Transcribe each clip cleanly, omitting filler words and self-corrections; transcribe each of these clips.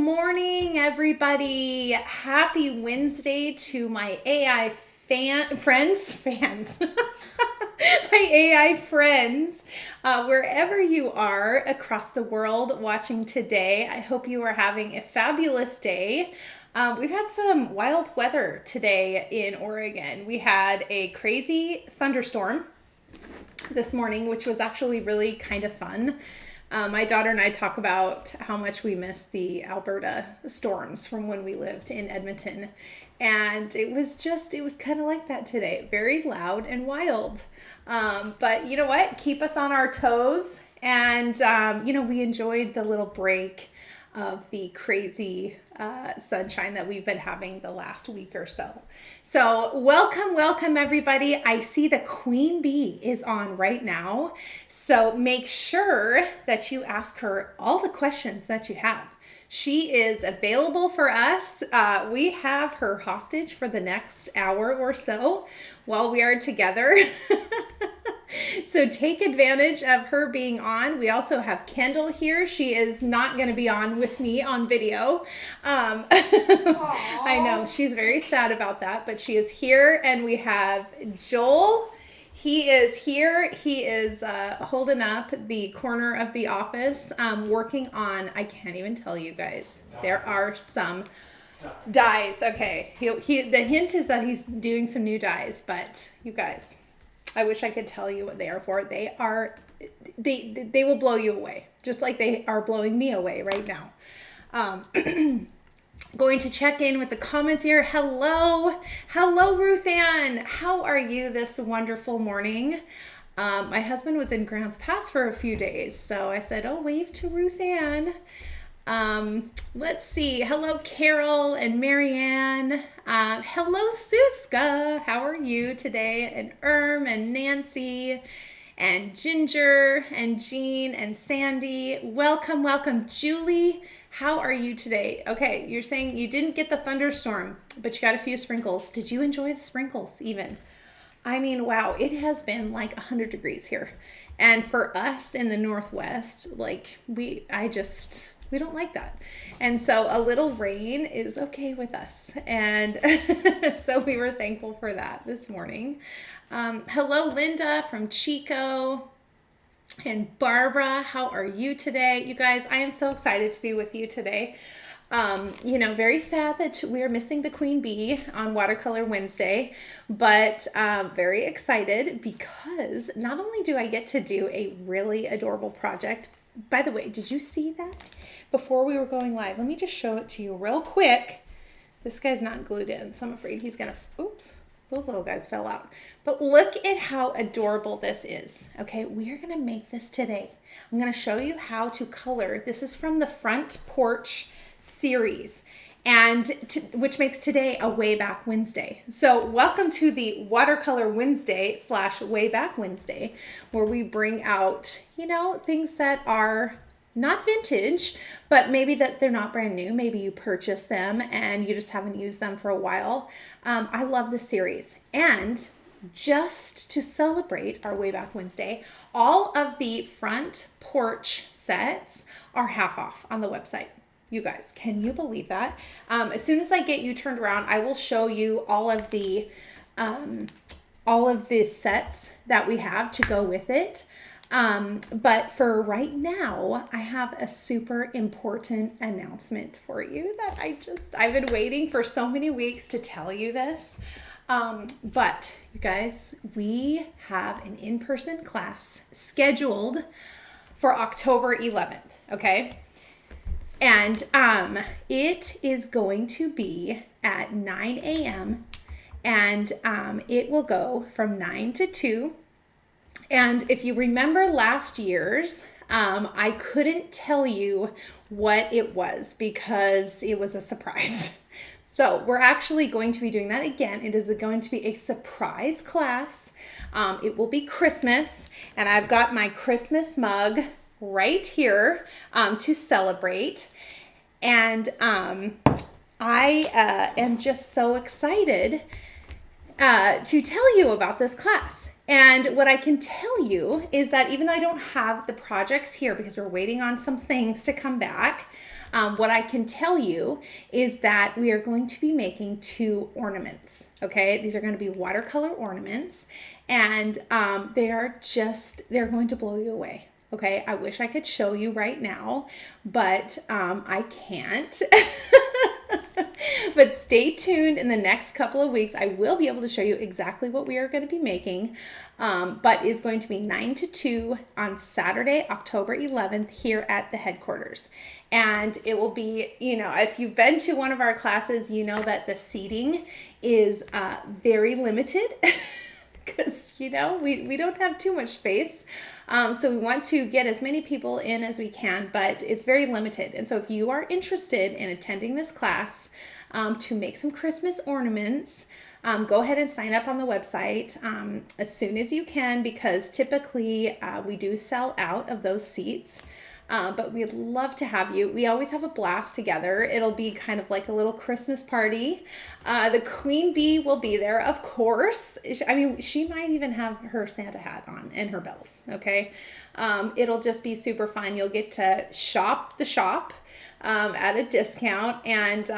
morning, everybody. Happy Wednesday to my AI fans, my AI friends, wherever you are across the world watching today. I hope you are having a fabulous day. We've had some wild weather today in Oregon. We had a crazy thunderstorm this morning, which was actually really kind of fun. My daughter and I talk about how much we miss the Alberta storms from when we lived in Edmonton. And it was kind of like that today. Very loud and wild. But you know what? Keep us on our toes. And, we enjoyed the little break of the crazy sunshine that we've been having the last week or so. So welcome everybody. I see the Queen Bee is on right now. So make sure that you ask her all the questions that you have. She is available for us. We have her hostage for the next hour or so while we are together. So take advantage of her being on. We also have Kendall here. She is not going to be on with me on video. I know she's very sad about that, but she is here. And we have Joel. He is here. He is holding up the corner of the office, working on, I can't even tell you guys. There are some dies. Okay. The hint is that he's doing some new dies, but you guys, I wish I could tell you what they are for. They will blow you away, just like they are blowing me away right now. Going to check in with the comments here. Hello, Ruth Ann. How are you this wonderful morning? My husband was in Grants Pass for a few days, so I said, wave to Ruth Ann. Let's see. Hello, Carol and Marianne. Hello, Suska. How are you today? And and Nancy and Ginger and Jean and Sandy. Welcome. Julie, how are you today? Okay, you're saying you didn't get the thunderstorm, but you got a few sprinkles. Did you enjoy the sprinkles even? I mean, wow, it has been like 100 degrees here. And for us in the Northwest, we don't like that. And so a little rain is okay with us. And so we were thankful for that this morning. Hello, Linda from Chico. And Barbara, how are you today? You guys, I am so excited to be with you today. Very sad that we are missing the Queen Bee on Watercolor Wednesday, but very excited because not only do I get to do a really adorable project. By the way, did you see that before we were going live? Let me just show it to you real quick. This guy's not glued in, so I'm afraid he's gonna, oops, those little guys fell out. But look at how adorable this is. Okay, we are gonna make this today. I'm gonna show you how to color. This is from the Front Porch series, and which makes today a Way Back Wednesday. So welcome to the Watercolor Wednesday / Way Back Wednesday, where we bring out, things that are not vintage, but maybe that they're not brand new. Maybe you purchased them and you just haven't used them for a while. I love this series. And just to celebrate our Way Back Wednesday, all of the Front Porch sets are half off on the website. You guys, can you believe that? As soon as I get you turned around, I will show you all of the sets that we have to go with it. But for right now, I have a super important announcement for you that I've been waiting for so many weeks to tell you this. But you guys, we have an in-person class scheduled for October 11th. Okay. And it is going to be at 9 a.m. and it will go from 9 to 2. And if you remember last year's, I couldn't tell you what it was because it was a surprise. So we're actually going to be doing that again. It is going to be a surprise class. It will be Christmas, and I've got my Christmas mug right here to celebrate. And I am just so excited to tell you about this class. And what I can tell you is that even though I don't have the projects here because we're waiting on some things to come back, what I can tell you is that we are going to be making 2 ornaments, okay? These are going to be watercolor ornaments, and they're going to blow you away, okay? I wish I could show you right now, but I can't. But stay tuned in the next couple of weeks. I will be able to show you exactly what we are going to be making, but it's going to be 9 to 2 on Saturday, October 11th here at the headquarters. And it will be, if you've been to one of our classes, you know that the seating is very limited. Because, we don't have too much space. So we want to get as many people in as we can, but it's very limited. And so if you are interested in attending this class to make some Christmas ornaments, go ahead and sign up on the website as soon as you can, because typically we do sell out of those seats. But we'd love to have you. We always have a blast together. It'll be kind of like a little Christmas party. The queen bee will be there, of course. She might even have her Santa hat on and her bells, okay? It'll just be super fun. You'll get to shop the shop at a discount. And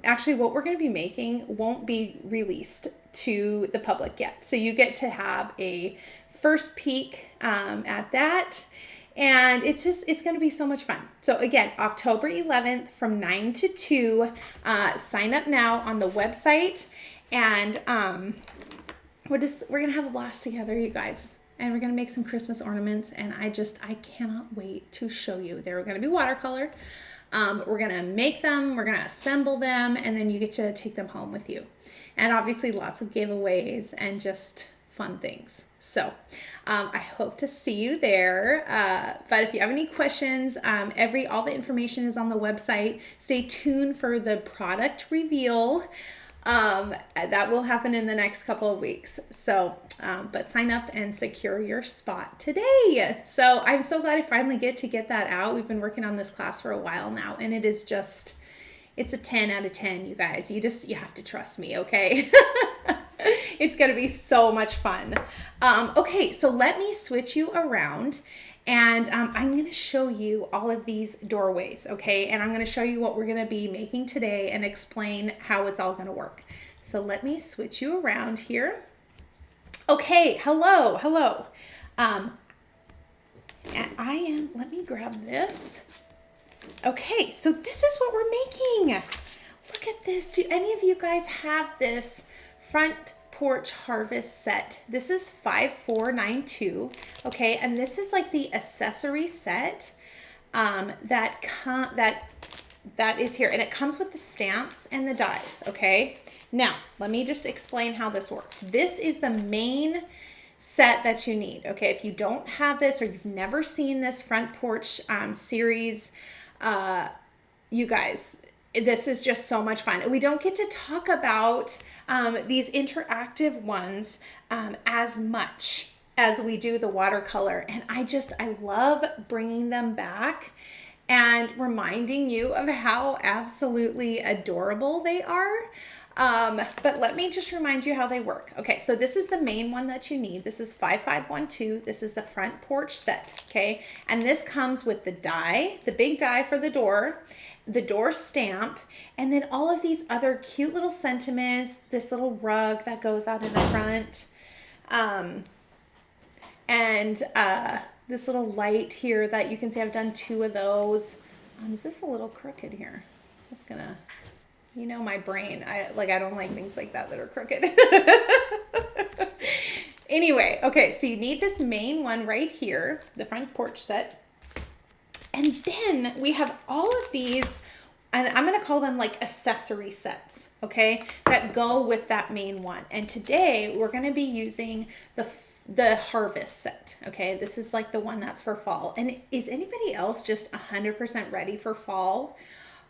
actually what we're going to be making won't be released to the public yet. So you get to have a first peek at that. And it's going to be so much fun. So again, October 11th from 9 to 2, sign up now on the website, and we're going to have a blast together, you guys. And we're going to make some Christmas ornaments, and I cannot wait to show you. They're going to be watercolor. We're going to make them, we're going to assemble them, and then you get to take them home with you. And obviously lots of giveaways and just fun things. So I hope to see you there. But if you have any questions, all the information is on the website. Stay tuned for the product reveal. That will happen in the next couple of weeks. So, but sign up and secure your spot today. So I'm so glad I finally get that out. We've been working on this class for a while now, and it is it's a 10 out of 10, you guys. You have to trust me, okay? It's going to be so much fun. Okay, so let me switch you around, and I'm going to show you all of these doorways, okay? And I'm going to show you what we're going to be making today and explain how it's all going to work. So let me switch you around here. Okay, hello. And let me grab this. Okay, so this is what we're making. Look at this. Do any of you guys have this front porch harvest set? This is 5492. Okay, and this is like the accessory set that is here, and it comes with the stamps and the dies. Okay, now let me just explain how this works. This is the main set that you need. Okay, if you don't have this or you've never seen this front porch series, you guys, this is just so much fun. We don't get to talk about these interactive ones as much as we do the watercolor. And I love bringing them back and reminding you of how absolutely adorable they are. But let me just remind you how they work. Okay, so this is the main one that you need. This is 5512. This is the front porch set, okay? And this comes with the die, the big die for the door stamp, and then all of these other cute little sentiments, this little rug that goes out in the front, and this little light here that you can see I've done 2 of those. Is this a little crooked here? That's gonna... my brain, I don't like things like that are crooked. Anyway, okay, so you need this main one right here, the front porch set. And then we have all of these, and I'm going to call them like accessory sets, okay, that go with that main one. And today we're going to be using the harvest set, okay? This is like the one that's for fall. And is anybody else just 100% ready for fall?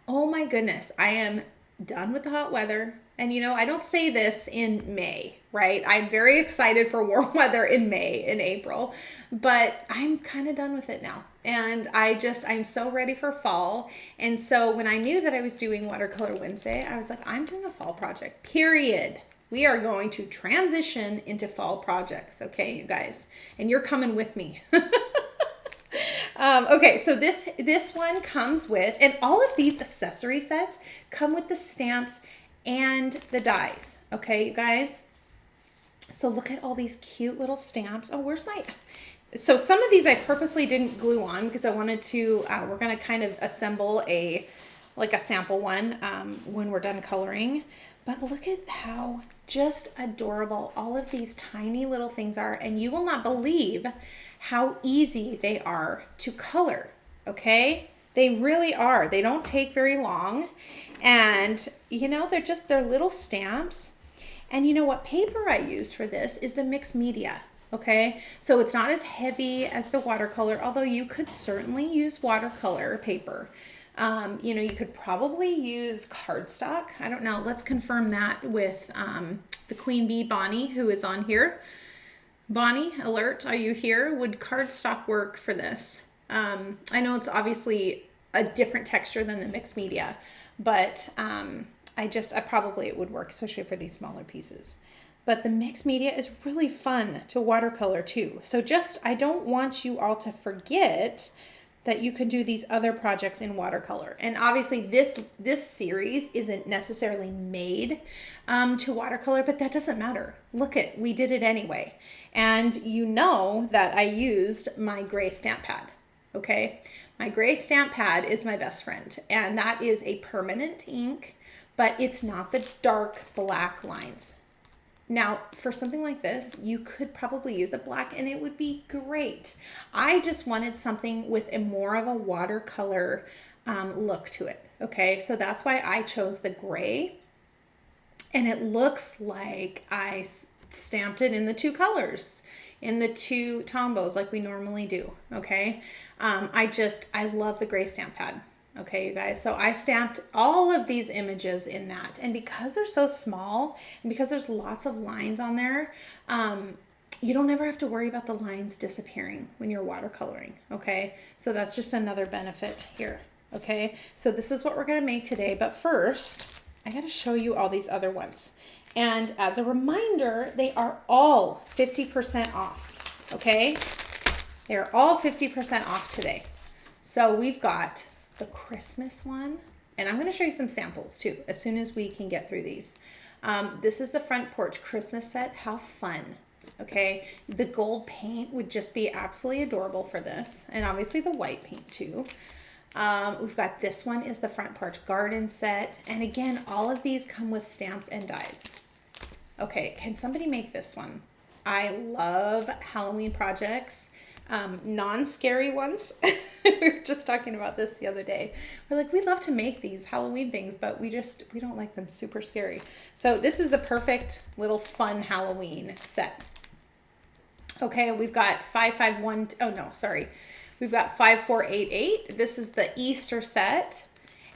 Oh my goodness, I am done with the hot weather. And I don't say this in May, right? I'm very excited for warm weather in May and April, but I'm kind of done with it now. And I'm so ready for fall. And so when I knew that I was doing Watercolor Wednesday, I was like, I'm doing a fall project, period. We are going to transition into fall projects, okay, you guys? And you're coming with me. Okay, so this one comes with, and all of these accessory sets come with the stamps and the dies, okay, you guys? So look at all these cute little stamps. Oh, where's my... So some of these I purposely didn't glue on because I wanted to, we're going to kind of assemble a sample one when we're done coloring. But look at how just adorable all of these tiny little things are. And you will not believe how easy they are to color, okay? They really are. They don't take very long. And, you know, they're little stamps. And you know what paper I used for this is the mixed media. Okay, so it's not as heavy as the watercolor, although you could certainly use watercolor paper. You know, you could probably use cardstock. I don't know. Let's confirm that with the Queen Bee, Bonnie, who is on here. Bonnie, alert, are you here? Would cardstock work for this? I know it's obviously a different texture than the mixed media, but probably it would work, especially for these smaller pieces. But the mixed media is really fun to watercolor too. So I don't want you all to forget that you can do these other projects in watercolor. And obviously this series isn't necessarily made to watercolor, but that doesn't matter. Look we did it anyway. And you know that I used my gray stamp pad, okay? My gray stamp pad is my best friend, and that is a permanent ink, but it's not the dark black lines. Now, for something like this, you could probably use a black and it would be great. I just wanted something with more of a watercolor look to it, okay? So that's why I chose the gray, and it looks like I stamped it in the two colors, in the two tombos like we normally do, okay? I love the gray stamp pad. Okay, you guys, so I stamped all of these images in that. And because they're so small and because there's lots of lines on there, you don't ever have to worry about the lines disappearing when you're watercoloring, okay? So that's just another benefit here, okay? So this is what we're gonna make today, but first, I gotta show you all these other ones. And as a reminder, they are all 50% off, okay? They are all 50% off today. So we've got the Christmas one, and I'm going to show you some samples too as soon as we can get through these. This is the Front Porch Christmas set. How fun. Okay, the gold paint would just be absolutely adorable for this, and obviously the white paint too. We've got this one is the Front Porch Garden set, and again all of these come with stamps and dies. Okay, can somebody make this one? I love Halloween projects. Non-scary ones. We were just talking about this the other day. We're like, we love to make these Halloween things, but we don't like them super scary. So this is the perfect little fun Halloween set. Okay, we've got 551, oh no, sorry. We've got 5488. This is the Easter set.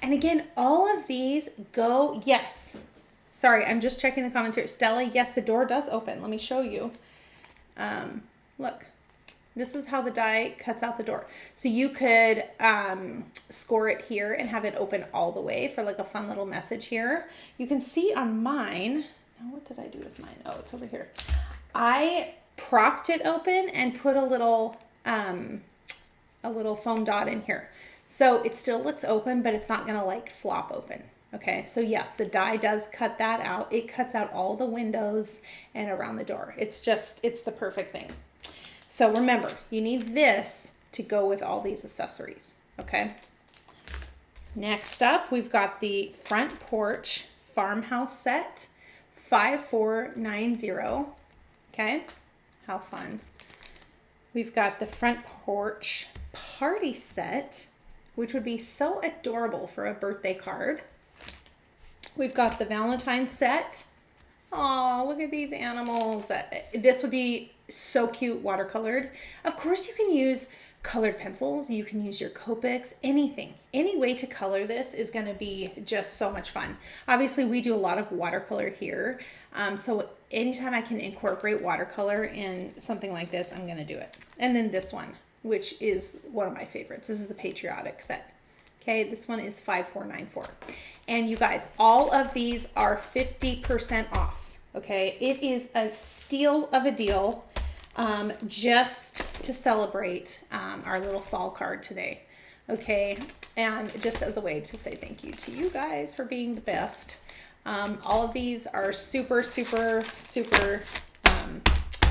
And again, all of these go, yes. Sorry, I'm just checking the comments here. Stella, yes, the door does open. Let me show you. Look. This is how the die cuts out the door. So you could score it here and have it open all the way for like a fun little message here. You can see on mine, now what did I do with mine? Oh, it's over here. I propped it open and put a little foam dot in here. So it still looks open, but it's not gonna like flop open. Okay, so yes, the die does cut that out. It cuts out all the windows and around the door. It's the perfect thing. So remember, you need this to go with all these accessories, okay? Next up, we've got the Front Porch Farmhouse set, 5490, okay? How fun. We've got the Front Porch Party set, which would be so adorable for a birthday card. We've got the Valentine set. Oh, look at these animals. This would be so cute watercolored. Of course, you can use colored pencils. You can use your Copics, anything. Any way to color this is going to be just so much fun. Obviously, we do a lot of watercolor here. So anytime I can incorporate watercolor in something like this, I'm going to do it. And then this one, which is one of my favorites. This is the Patriotic set. Okay, this one is 5494. And you guys, all of these are 50% off. Okay, it is a steal of a deal, just to celebrate our little fall card today. Okay, and just as a way to say thank you to you guys for being the best. All of these are super, super, super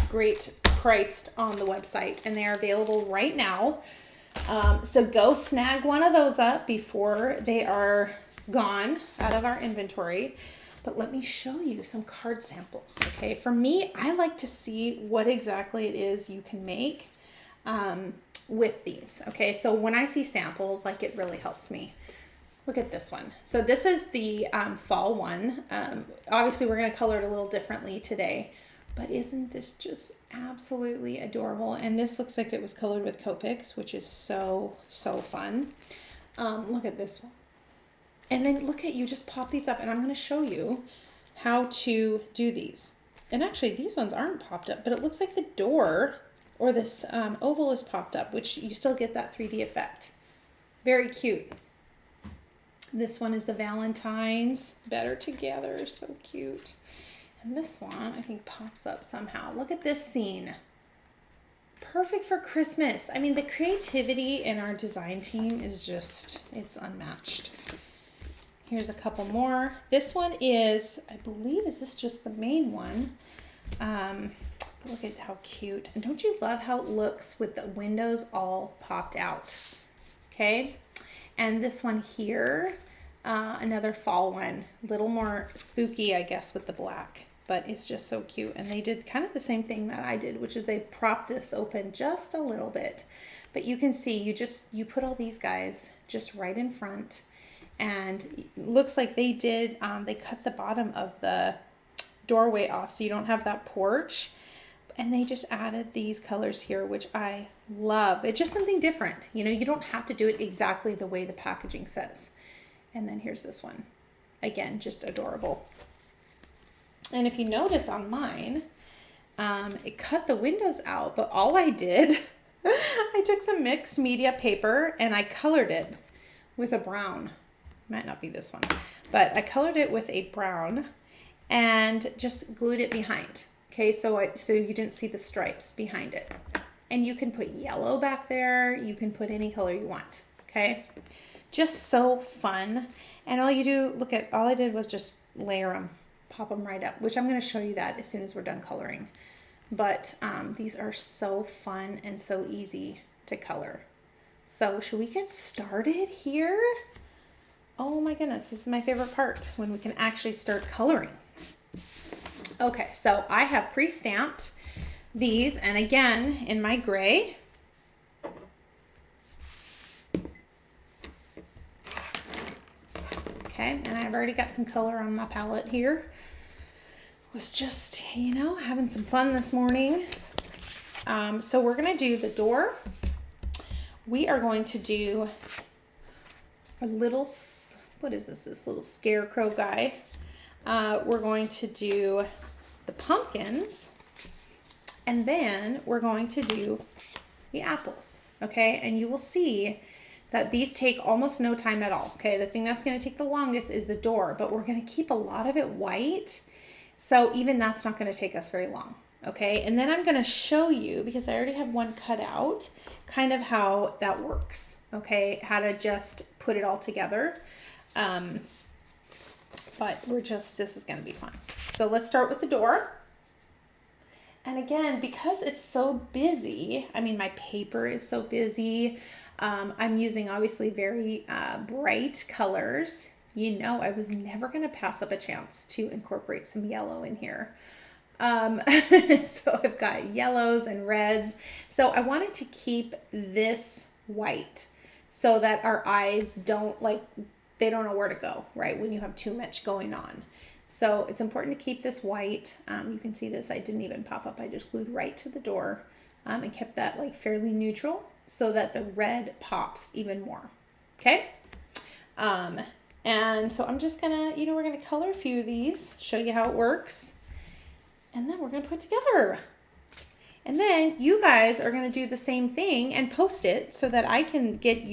great priced on the website, and they are available right now. So go snag one of those up before they are gone out of our inventory. But let me show you some card samples. Okay, for me, I like to see what exactly it is you can make with these. Okay, so when I see samples, like, it really helps me. Look at this one. So this is the fall one. Obviously, we're going to color it a little differently today. But isn't this just absolutely adorable? And this looks like it was colored with Copics, which is so, so fun. Look at this one. And then look at, you just pop these up, and I'm going to show you how to do these. And actually, these ones aren't popped up, but it looks like the door or this oval is popped up, which you still get that 3D effect. Very cute. This one is the Valentine's. Better Together. So cute. And this one, I think, pops up somehow. Look at this scene. Perfect for Christmas. I mean, the creativity in our design team is just, it's unmatched. Here's a couple more. This one is, I believe, is this just the main one? Look at how cute. And don't you love how it looks with the windows all popped out? Okay. And this one here, another fall one, a little more spooky, I guess, with the black, but it's just so cute. And they did kind of the same thing that I did, which is they propped this open just a little bit. But you can see, you put all these guys just right in front. And it looks like they did, they cut the bottom of the doorway off so you don't have that porch. And they just added these colors here, which I love. It's just something different. You know, you don't have to do it exactly the way the packaging says. And then here's this one. Again, just adorable. And if you notice on mine, it cut the windows out, but all I did, I took some mixed media paper and I colored it with a brown. Might not be this one, but I colored it with a brown and just glued it behind. Okay, so you didn't see the stripes behind it. And you can put yellow back there. You can put any color you want. Okay, just so fun. And all you do, look at, all I did was just layer them, pop them right up, which I'm going to show you that as soon as we're done coloring. But these are so fun and so easy to color. So should we get started here? Oh my goodness, this is my favorite part, when we can actually start coloring. Okay, so I have pre-stamped these, and again, in my gray. Okay, and I've already got some color on my palette here. Was just, you know, having some fun this morning. So we're gonna do the door. We are going to do a little, what is this little scarecrow guy. We're going to do the pumpkins, and then we're going to do the apples, okay? And you will see that these take almost no time at all, okay? The thing that's going to take the longest is the door, but we're going to keep a lot of it white, so even that's not going to take us very long, okay? And then I'm going to show you, because I already have one cut out, kind of how that works, okay? How to just put it all together. But this is going to be fun. So let's start with the door. And again, because it's so busy, I mean, my paper is so busy. I'm using obviously very bright colors. You know, I was never going to pass up a chance to incorporate some yellow in here. So I've got yellows and reds. So I wanted to keep this white so that our eyes don't they don't know where to go, right? When you have too much going on. So it's important to keep this white. You can see this, I didn't even pop up. I just glued right to the door and kept that fairly neutral so that the red pops even more, okay? And so I'm just gonna, we're gonna color a few of these, show you how it works, and then we're gonna put it together. And then you guys are gonna do the same thing and post it so that I can get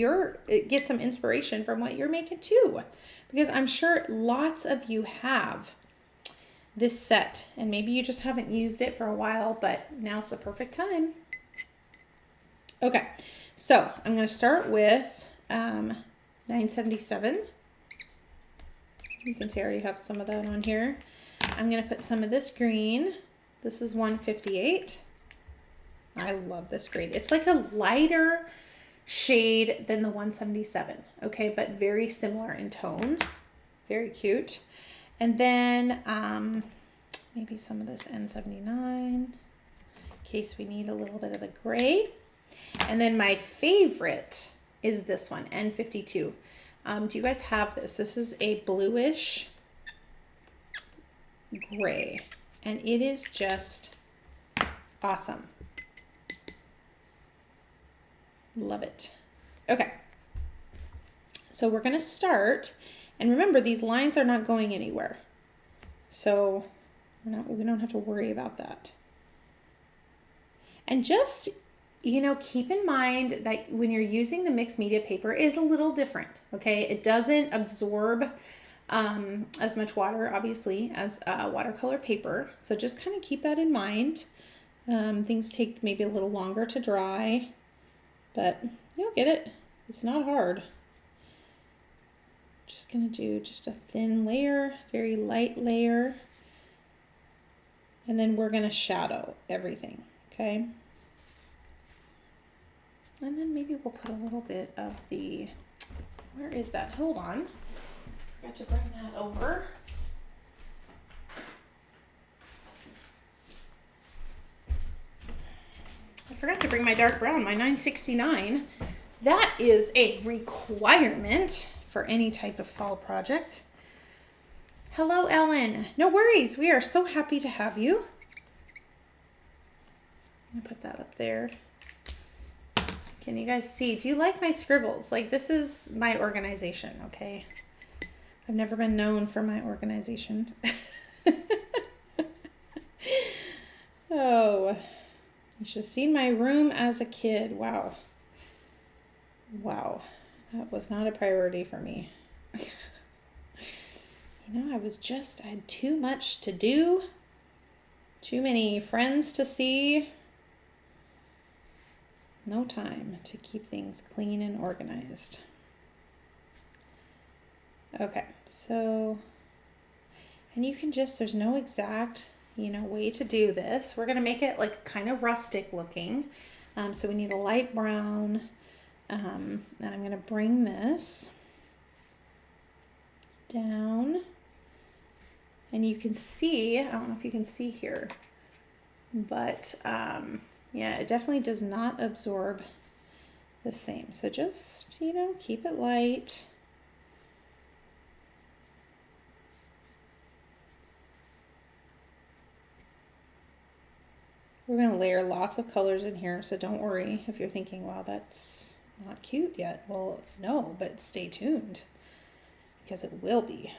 some inspiration from what you're making too. Because I'm sure lots of you have this set, and maybe you just haven't used it for a while, but now's the perfect time. Okay, so I'm going to start with 977. You can see I already have some of that on here. I'm going to put some of this green. This is 158. I love this green. It's like a lighter shade than the 177, okay, but very similar in tone. Very cute. And then maybe some of this N79 in case we need a little bit of the gray. And then my favorite is this one, N52. Do you guys have this? This is a bluish gray, and it is just awesome. Love it. Okay, so we're going to start, and remember these lines are not going anywhere, so we don't have to worry about that. And just, you know, keep in mind that when you're using the mixed media paper, it is a little different, okay? It doesn't absorb as much water, obviously, as watercolor paper. So just kind of keep that in mind. Things take maybe a little longer to dry, but you'll get it. It's not hard. Just gonna do just a thin layer, very light layer. And then we're gonna shadow everything, okay? And then maybe we'll put a little bit of the, where is that? Hold on. Forgot to bring that over. I forgot to bring my dark brown, my 969. That is a requirement for any type of fall project. Hello, Ellen. No worries. We are so happy to have you. I'm gonna put that up there. Can you guys see? Do you like my scribbles? Like, this is my organization, okay? I've never been known for my organization. Oh, you should have seen my room as a kid. Wow. Wow. That was not a priority for me. You know, I had too much to do, too many friends to see. No time to keep things clean and organized. Okay, so, and you can just, there's no exact, you know, way to do this. We're going to make it like kind of rustic looking. So we need a light brown. And I'm going to bring this down. And you can see, I don't know if you can see here, but yeah, it definitely does not absorb the same. So just, you know, keep it light. We're going to layer lots of colors in here, so don't worry if you're thinking, wow, that's not cute yet. Well, no, but stay tuned because it will be.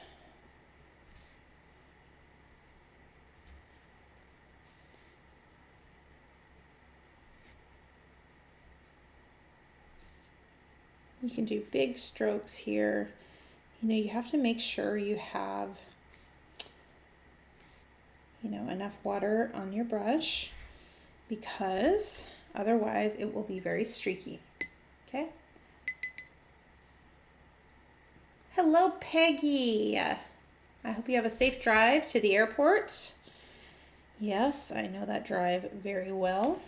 You can do big strokes here. You know, you have to make sure you have, you know, enough water on your brush because otherwise it will be very streaky. Okay. Hello, Peggy. I hope you have a safe drive to the airport. Yes, I know that drive very well.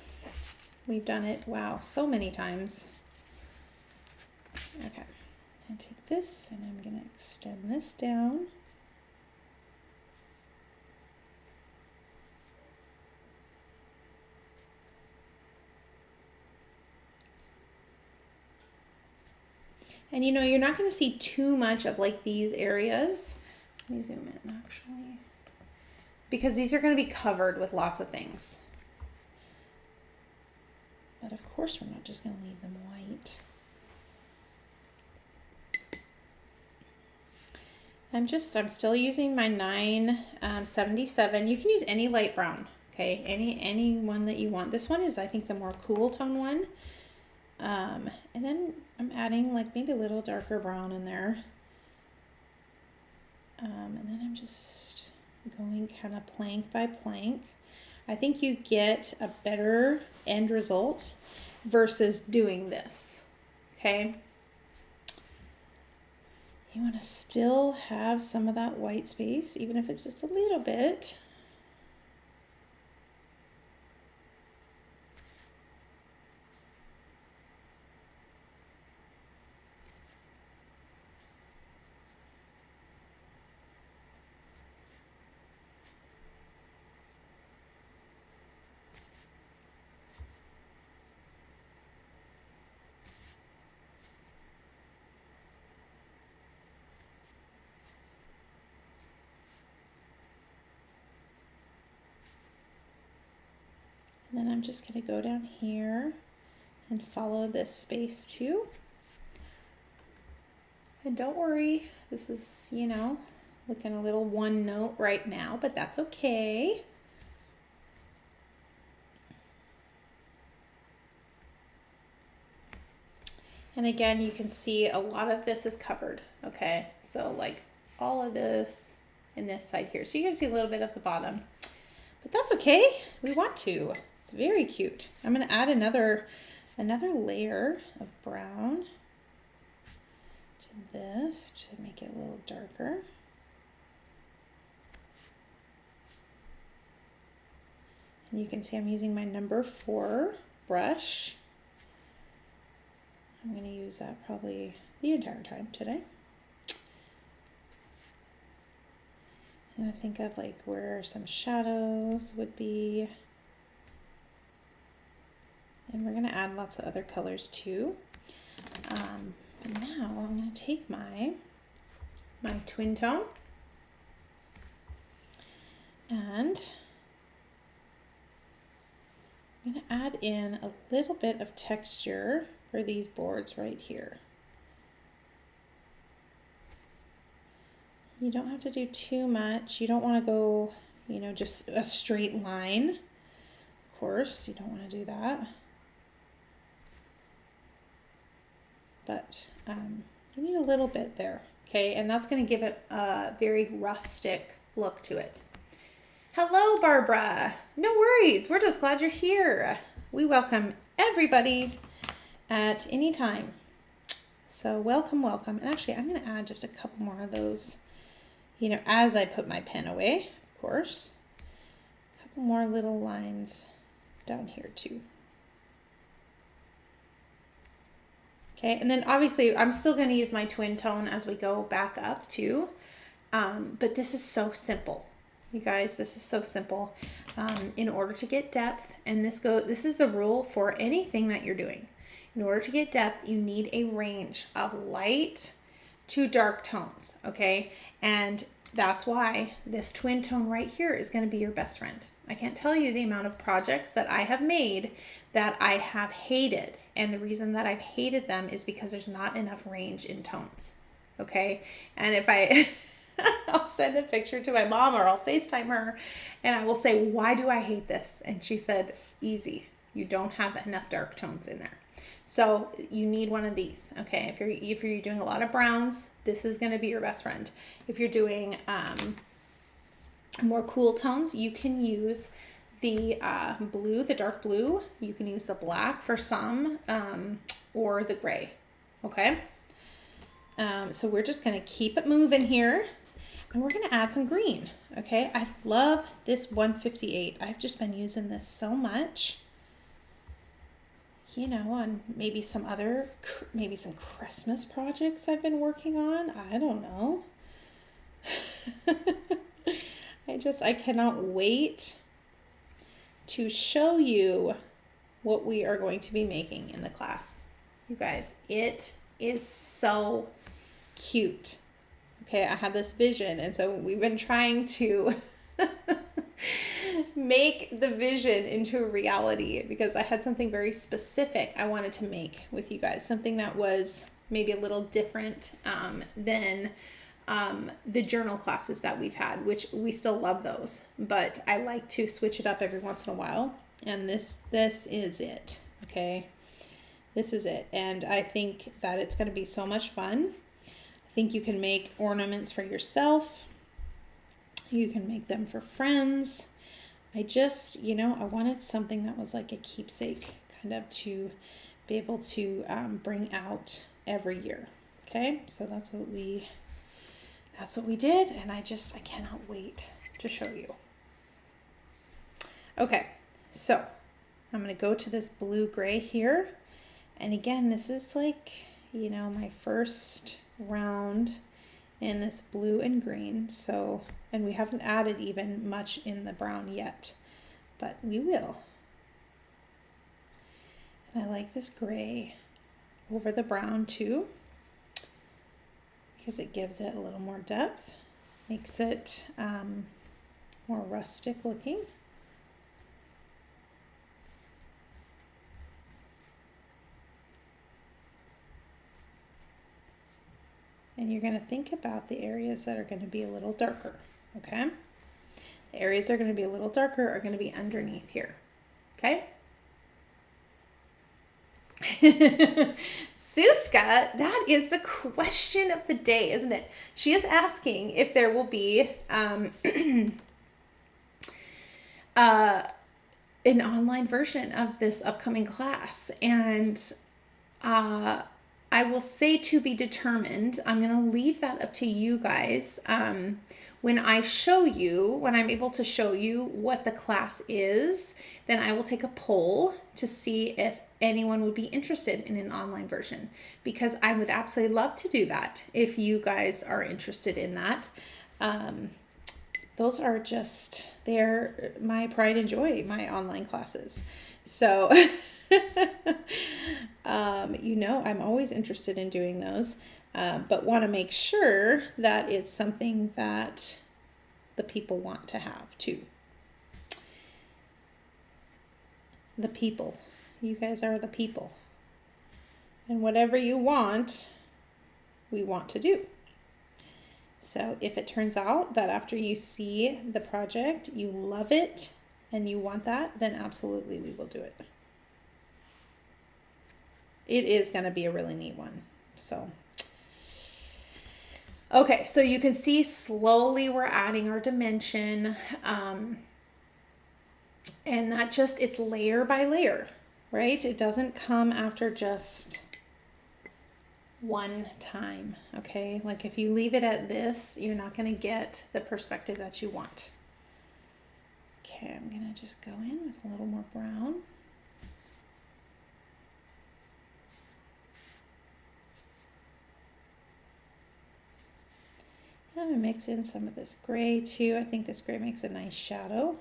We've done it, wow, so many times. Okay, I take this and I'm going to extend this down. And you know, you're not going to see too much of like these areas. Let me zoom in actually. Because these are going to be covered with lots of things. But of course we're not just going to leave them white. I'm still using my 977. You can use any light brown, okay? Any one that you want. This one is, I think, the more cool tone one. And then I'm adding like maybe a little darker brown in there. And then I'm just going kind of plank by plank. I think you get a better end result versus doing this, okay? You want to still have some of that white space, even if it's just a little bit. Then I'm just going to go down here and follow this space too. And don't worry, this is, you know, looking a little one note right now, but that's okay. And again, you can see a lot of this is covered, okay? So like all of this and this side here. So you can see a little bit of the bottom, but that's okay. We want to. It's very cute. I'm going to add another layer of brown to this to make it a little darker. And you can see I'm using my number 4 brush. I'm going to use that probably the entire time today. And I think of like where some shadows would be. And we're going to add lots of other colors too. But now I'm going to take my twin tone and I'm going to add in a little bit of texture for these boards right here. You don't have to do too much. You don't want to go, you know, just a straight line. Of course, you don't want to do that. But you need a little bit there, okay? And that's going to give it a very rustic look to it. Hello, Barbara. No worries. We're just glad you're here. We welcome everybody at any time. So welcome, welcome. And actually, I'm going to add just a couple more of those, you know, as I put my pen away, of course. A couple more little lines down here too. Okay, and then obviously I'm still going to use my twin tone as we go back up too. But this is so simple. You guys, this is so simple. In order to get depth, and this is the rule for anything that you're doing. In order to get depth, you need a range of light to dark tones, okay? And that's why this twin tone right here is going to be your best friend. I can't tell you the amount of projects that I have made that I have hated. And the reason that I've hated them is because there's not enough range in tones, okay? And if I'll send a picture to my mom or I'll FaceTime her and I will say, why do I hate this? And she said, easy. You don't have enough dark tones in there. So you need one of these, okay? If you're doing a lot of browns, this is gonna be your best friend. If you're doing more cool tones, you can use the blue, the dark blue. You can use the black for some, or the gray, okay? So we're just gonna keep it moving here and we're gonna add some green, okay? I love this 158. I've just been using this so much. You know, on maybe some Christmas projects I've been working on. I don't know. I cannot wait to show you what we are going to be making in the class. You guys, it is so cute. Okay, I had this vision, and so we've been trying to make the vision into a reality because I had something very specific I wanted to make with you guys, something that was maybe a little different than the journal classes that we've had, which we still love those, but I like to switch it up every once in a while. And this is it. Okay. This is it. And I think that it's going to be so much fun. I think you can make ornaments for yourself. You can make them for friends. I just, I wanted something that was like a keepsake, kind of to be able to bring out every year. Okay, so that's what we did, and I cannot wait to show you. Okay, so I'm going to go to this blue-gray here. And again, this is like, my first round in this blue and green. So, and we haven't added even much in the brown yet, but we will. And I like this gray over the brown too, because it gives it a little more depth, makes it more rustic looking. And you're going to think about the areas that are going to be a little darker, okay? The areas that are going to be a little darker are going to be underneath here, okay? Suska, that is the question of the day, isn't it? She is asking if there will be an online version of this upcoming class. And I will say to be determined. I'm going to leave that up to you guys. When I'm able to show you what the class is, then I will take a poll to see if anyone would be interested in an online version, because I would absolutely love to do that if you guys are interested in that. Those are they're my pride and joy, my online classes. So I'm always interested in doing those, but want to make sure that it's something that the people want to have too. The people. You guys are the people. And whatever you want, we want to do. So if it turns out that after you see the project, you love it and you want that, then absolutely we will do it. It is going to be a really neat one. So, okay, so you can see slowly we're adding our dimension. And that it's layer by layer, right? It doesn't come after just one time, okay? Like if you leave it at this, you're not going to get the perspective that you want. Okay, I'm going to just go in with a little more brown. I'm going to mix in some of this gray too. I think this gray makes a nice shadow.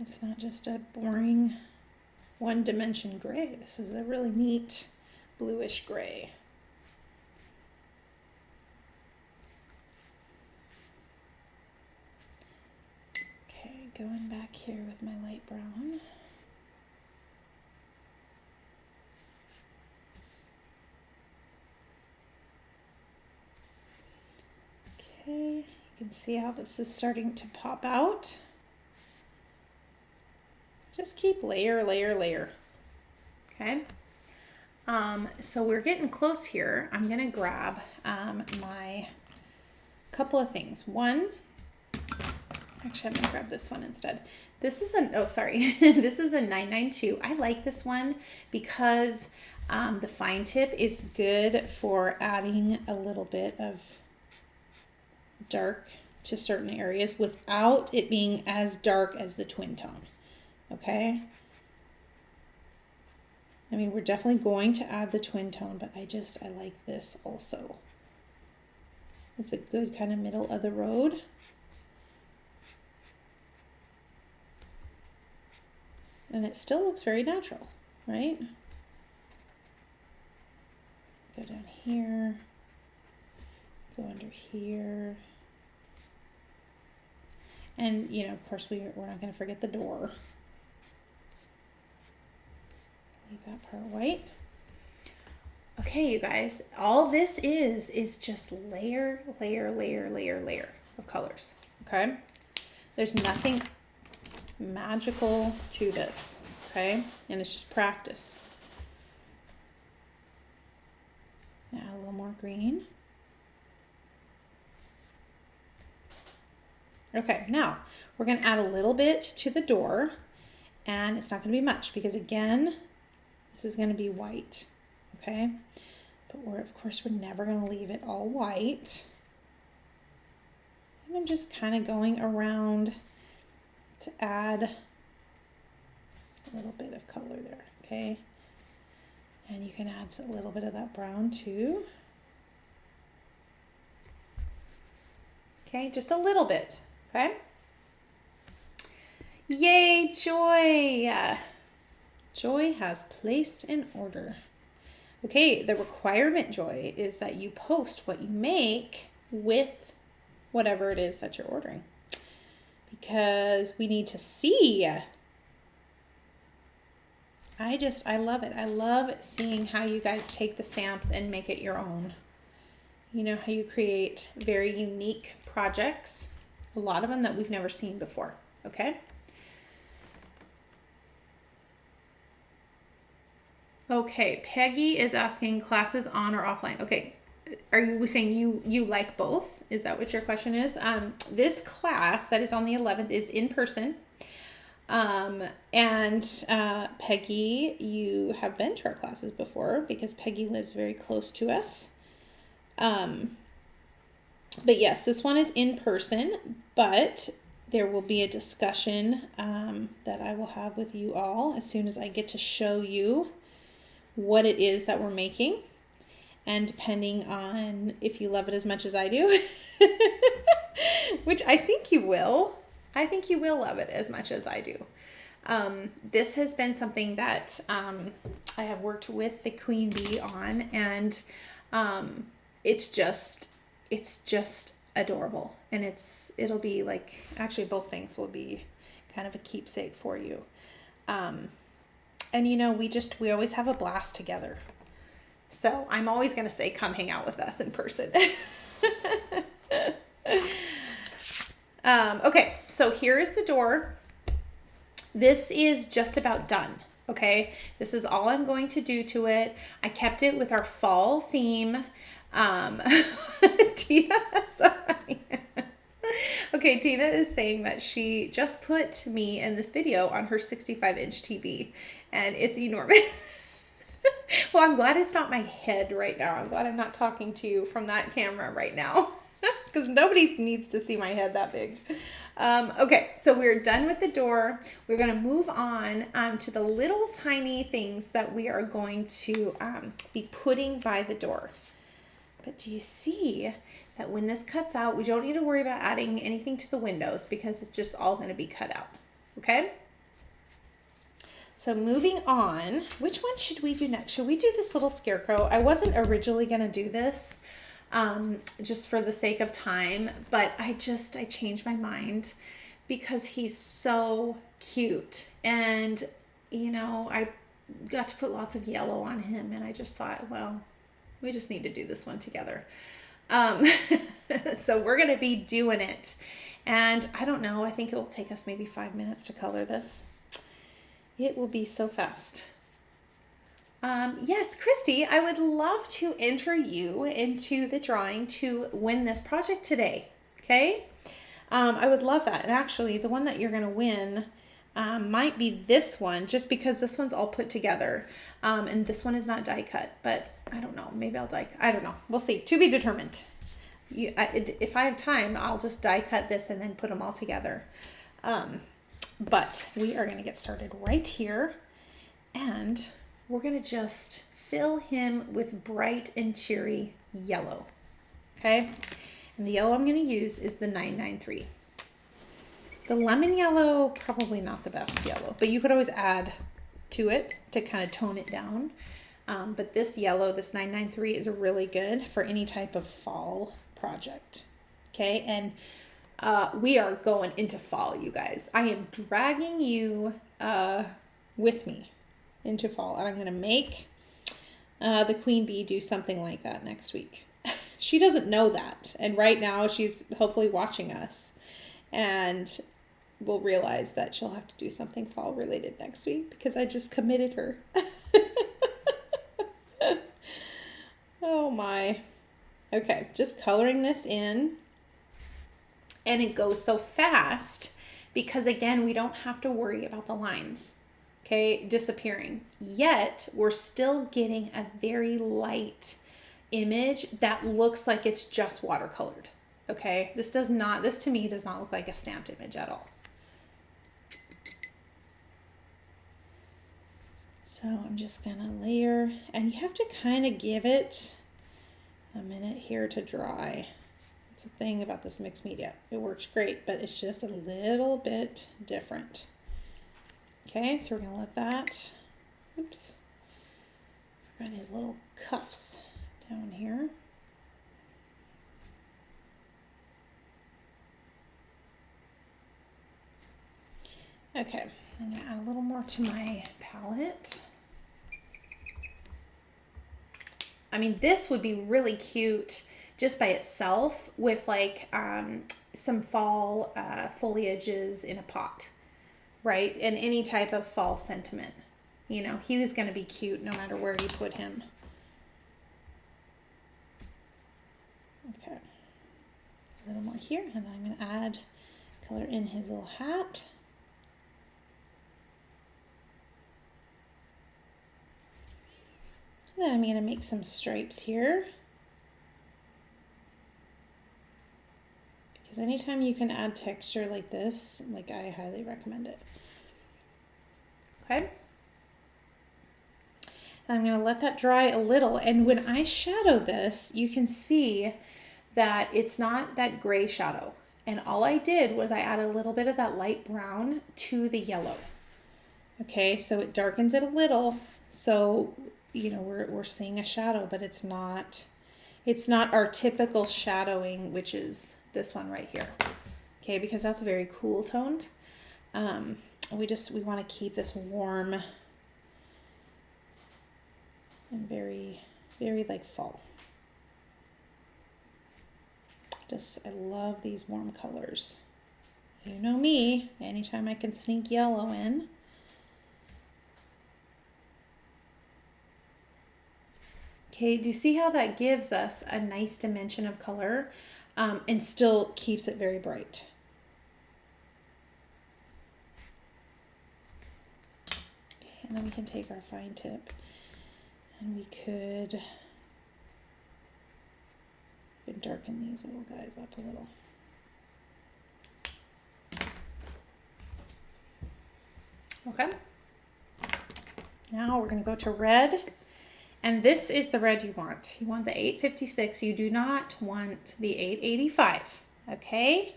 It's not just a boring one-dimension gray. This is a really neat bluish gray. Okay, going back here with my light brown. Okay, you can see how this is starting to pop out. Just keep layer, layer, layer. Okay. So we're getting close here. I'm going to grab my couple of things. One, actually, I'm going to grab this one instead. This is this is a 992. I like this one because the fine tip is good for adding a little bit of dark to certain areas without it being as dark as the twin tone. Okay. I mean, we're definitely going to add the twin tone, but I like this also. It's a good kind of middle of the road. And it still looks very natural, right? Go down here, go under here. And, of course, we're not going to forget the door. Leave that part white. Okay, you guys, all this is just layer, layer, layer, layer, layer of colors, okay? There's nothing magical to this, okay? And it's just practice. Now a little more green. Okay, now we're going to add a little bit to the door, and it's not going to be much because again, this is going to be white, okay? But of course, we're never going to leave it all white. And I'm just kind of going around to add a little bit of color there, okay? And you can add a little bit of that brown too. Okay, just a little bit, okay? Yay, Joy! Joy has placed an order. Okay, the requirement, Joy, is that you post what you make with whatever it is that you're ordering. Because we need to see. I love it. I love seeing how you guys take the stamps and make it your own. You know, how you create very unique projects. A lot of them that we've never seen before, okay? Okay, Peggy is asking classes on or offline. Okay, are you saying you like both? Is that what your question is? This class that is on the 11th is in person. Peggy, you have been to our classes before because Peggy lives very close to us. But yes, this one is in person, but there will be a discussion that I will have with you all as soon as I get to show you what it is that we're making. And depending on if you love it as much as I do, which I think you will. I think you will love it as much as I do. This has been something that I have worked with the queen bee on, and it's just adorable. And it'll be like, actually both things will be kind of a keepsake for you. And you know, we always have a blast together. So I'm always going to say, come hang out with us in person. Okay, so here is the door. This is just about done. Okay, this is all I'm going to do to it. I kept it with our fall theme. Tina, sorry. Okay, Tina is saying that she just put me in this video on her 65-inch TV, and it's enormous. Well, I'm glad it's not my head right now. I'm glad I'm not talking to you from that camera right now, because nobody needs to see my head that big. Okay, so we're done with the door. We're going to move on to the little tiny things that we are going to be putting by the door. But do you see that when this cuts out, we don't need to worry about adding anything to the windows because it's just all going to be cut out, okay? So moving on, which one should we do next? Should we do this little scarecrow? I wasn't originally going to do this just for the sake of time, but I changed my mind because he's so cute. And, you know, I got to put lots of yellow on him, and I just thought, well, we just need to do this one together. So we're going to be doing it. And I don't know, I think it will take us maybe 5 minutes to color this. It will be so fast. Yes, Christy, I would love to enter you into the drawing to win this project today. Okay? I would love that. And actually, the one that you're going to win might be this one, just because this one's all put together. And this one is not die cut, but I don't know. Maybe I'll I don't know. We'll see. To be determined. If I have time, I'll just die cut this and then put them all together. But we are going to get started right here, and we're going to just fill him with bright and cheery yellow. Okay? And the yellow I'm going to use is the 993. The lemon yellow, probably not the best yellow, but you could always add to it to kind of tone it down. But this yellow, this 993, is really good for any type of fall project. Okay? And we are going into fall, you guys. I am dragging you with me into fall, and I'm going to make the queen bee do something like that next week. She doesn't know that, and right now she's hopefully watching us, and will realize that she'll have to do something fall related next week because I just committed her. Oh my. Okay, just coloring this in. And it goes so fast because, again, we don't have to worry about the lines, okay, disappearing. Yet we're still getting a very light image that looks like it's just watercolored, okay? This to me does not look like a stamped image at all. So I'm just gonna layer, and you have to kind of give it a minute here to dry. It's a thing about this mixed media. It works great, but it's just a little bit different. Okay, so we're gonna let that, oops, forgot his little cuffs down here. Okay, I'm gonna add a little more to my palette. I mean, this would be really cute just by itself with like some fall foliages in a pot, right? And any type of fall sentiment. You know, he was going to be cute no matter where you put him. Okay, a little more here, and I'm going to add color in his little hat. Then I'm going to make some stripes here. Because anytime you can add texture like this, like, I highly recommend it. Okay. I'm going to let that dry a little. And when I shadow this, you can see that it's not that gray shadow. And all I did was I added a little bit of that light brown to the yellow. Okay, so it darkens it a little. So, you know, we're seeing a shadow, but it's not our typical shadowing, which is this one right here. Okay, because that's very cool toned. We want to keep this warm and very, very like fall. I love these warm colors. You know me, anytime I can sneak yellow in. Okay, do you see how that gives us a nice dimension of color and still keeps it very bright? Okay, and then we can take our fine tip and we could darken these little guys up a little. Okay. Now we're going to go to red. And this is the red you want. You want the 856. You do not want the 885. Okay?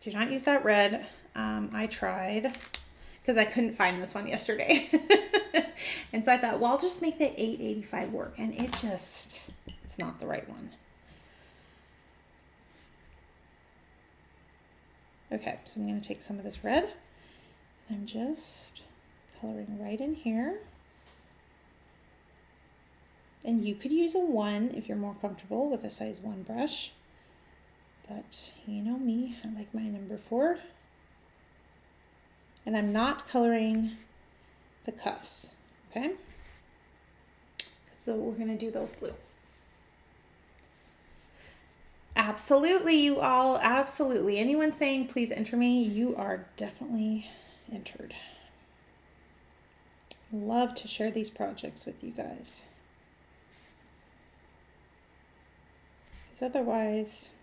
Do not use that red. I tried because I couldn't find this one yesterday. And so I thought, well, I'll just make the 885 work. And it's not the right one. Okay, so I'm going to take some of this red. I'm just coloring right in here. And you could use a 1 if you're more comfortable with a size 1 brush. But you know me, I like my number 4. And I'm not coloring the cuffs, okay? So we're going to do those blue. Absolutely, you all, absolutely. Anyone saying please enter me, you are definitely entered. Love to share these projects with you guys. Because otherwise,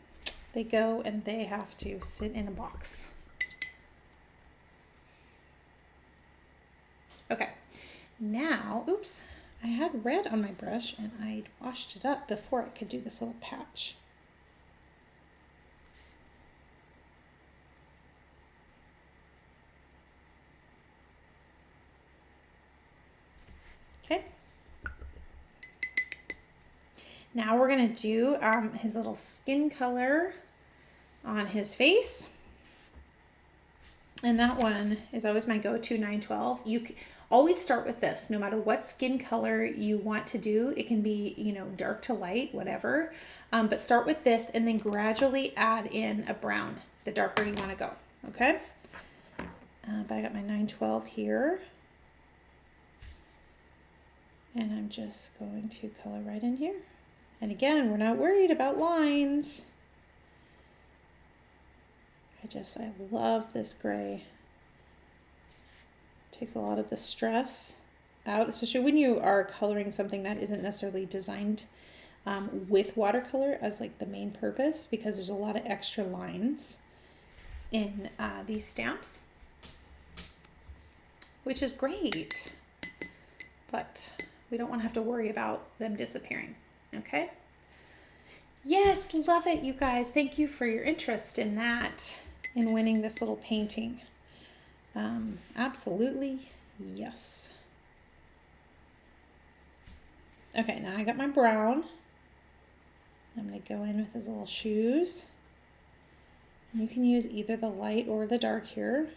they go and they have to sit in a box. Okay, now, oops, I had red on my brush and I washed it up before I could do this little patch. Okay. Now we're going to do his little skin color on his face. And that one is always my go-to 912. You always start with this, no matter what skin color you want to do. It can be, you know, dark to light, whatever. But start with this and then gradually add in a brown, the darker you want to go. Okay. But I got my 912 here. And I'm just going to color right in here. And again, we're not worried about lines. I love this gray. It takes a lot of the stress out, especially when you are coloring something that isn't necessarily designed with watercolor as like the main purpose, because there's a lot of extra lines in these stamps, which is great, but we don't want to have to worry about them disappearing. Okay. Yes, love it, you guys. Thank you for your interest in that, in winning this little painting. Absolutely, yes. Okay, now I got my brown. I'm going to go in with his little shoes. And you can use either the light or the dark here.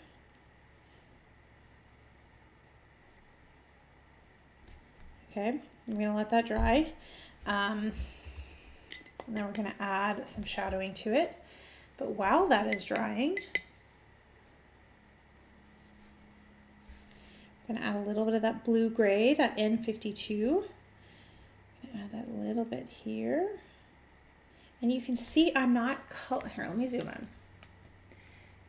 Okay, I'm going to let that dry. And then we're going to add some shadowing to it. But while that is drying, I'm going to add a little bit of that blue-gray, that N52. Add that little bit here. And you can see I'm not here, let me zoom in.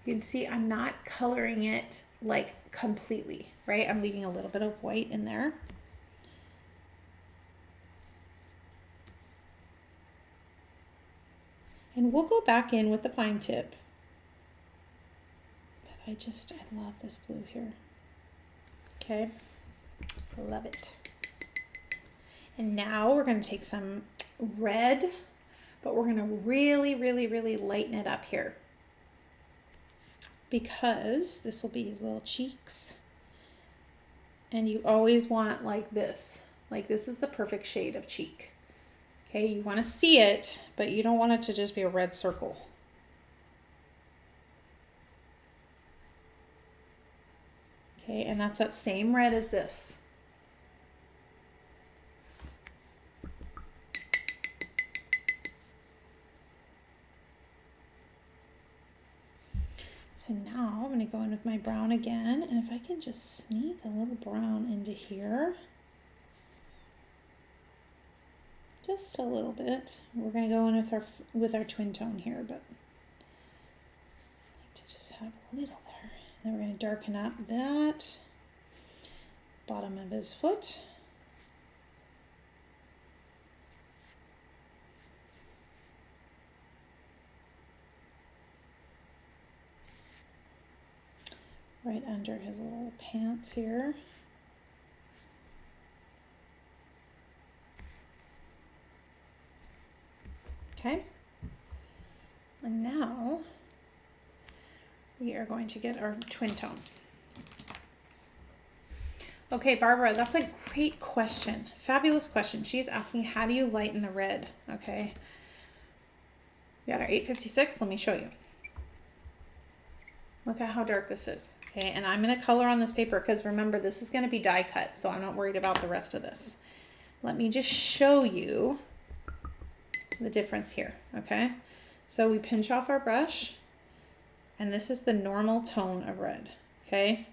You can see I'm not coloring it like completely, right? I'm leaving a little bit of white in there. And we'll go back in with the fine tip. But I love this blue here. Okay, love it. And now we're going to take some red, but we're going to really, really, really lighten it up here, because this will be his little cheeks. And you always want like this is the perfect shade of cheek. Okay, you want to see it, but you don't want it to just be a red circle. Okay, and that's that same red as this. So now I'm going to go in with my brown again, and if I can just sneak a little brown into here. Just a little bit. We're going to go in with our twin tone here, but I like to just have a little there. Then we're going to darken up that bottom of his foot. Right under his little pants here. Okay, and now we are going to get our twin tone. Okay, Barbara, that's a great question. Fabulous question. She's asking, how do you lighten the red? Okay, we got our 856. Let me show you. Look at how dark this is. Okay, and I'm going to color on this paper because remember, this is going to be die cut, so I'm not worried about the rest of this. Let me just show you the difference here. Okay, so we pinch off our brush, and this is the normal tone of red. Okay,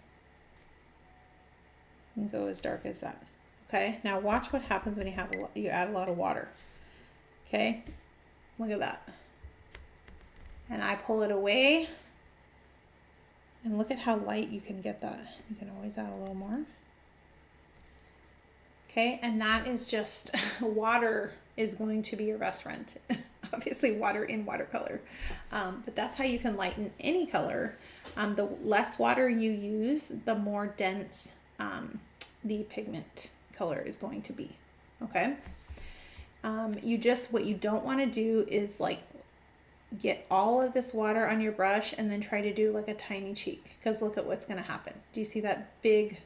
and go as dark as that. Okay, now watch what happens when you add a lot of water. Okay, look at that, and I pull it away, and look at how light you can get that. You can always add a little more. Okay, and that is just water is going to be your best friend. Obviously water in watercolor, but that's how you can lighten any color. The less water you use, the more dense the pigment color is going to be. Okay, what you don't want to do is like get all of this water on your brush and then try to do like a tiny cheek, because look at what's going to happen. Do you see that big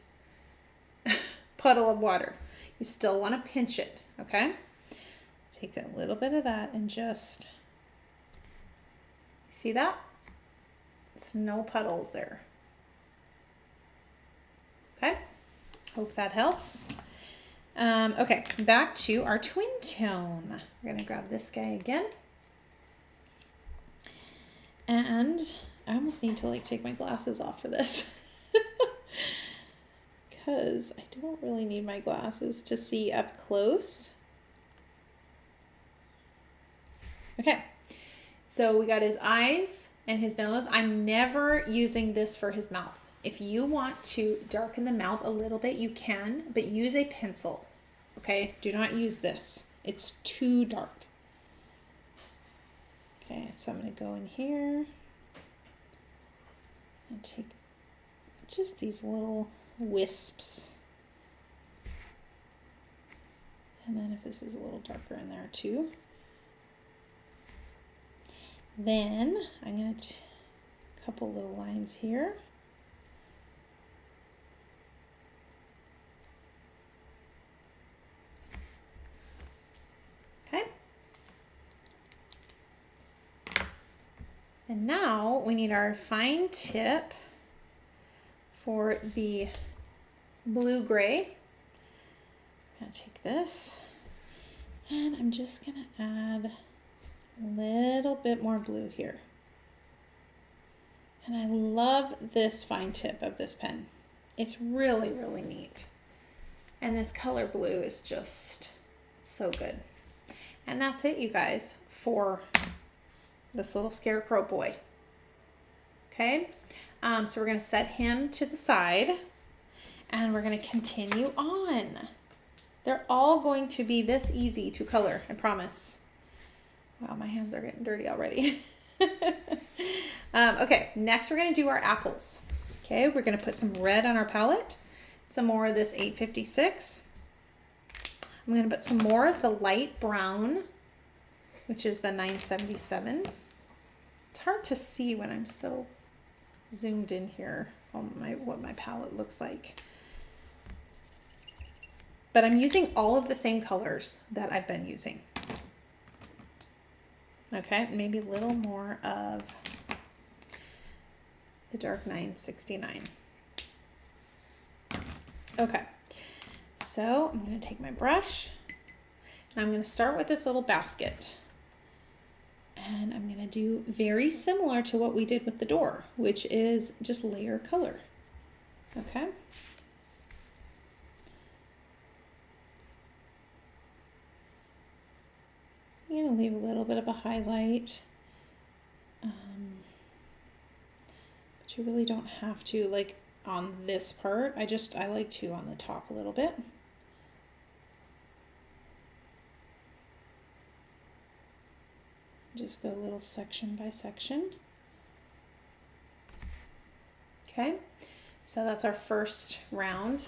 puddle of water? You still want to pinch it. Okay, take a little bit of that and just see that? It's no puddles there. Okay, hope that helps. Okay, back to our twin tone. We're going to grab this guy again. And I almost need to like take my glasses off for this. Because I don't really need my glasses to see up close. Okay, so we got his eyes, and his nose. I'm never using this for his mouth. If you want to darken the mouth a little bit, you can, but use a pencil. Okay, do not use this. It's too dark. Okay, so I'm going to go in here and take just these little wisps. And then if this is a little darker in there too. Then I'm going to couple little lines here. Okay. And now we need our fine tip for the blue-gray. I'm going to take this and I'm just going to add a little bit more blue here. And I love this fine tip of this pen. It's really, really neat. And this color blue is just so good. And that's it, you guys, for this little scarecrow boy. Okay, so we're going to set him to the side and we're going to continue on. They're all going to be this easy to color, I promise. Wow, my hands are getting dirty already. Okay, next we're going to do our apples. Okay, we're going to put some red on our palette, some more of this 856. I'm going to put some more of the light brown, which is the 977. It's hard to see when I'm so zoomed in here on what my palette looks like. But I'm using all of the same colors that I've been using. Okay, maybe a little more of the dark 969. Okay, so I'm going to take my brush and I'm going to start with this little basket. And I'm going to do very similar to what we did with the door, which is just layer color. Okay. I'm going to leave a little bit of a highlight. But you really don't have to, like on this part. I like to on the top a little bit. Just go a little section by section. Okay, so that's our first round.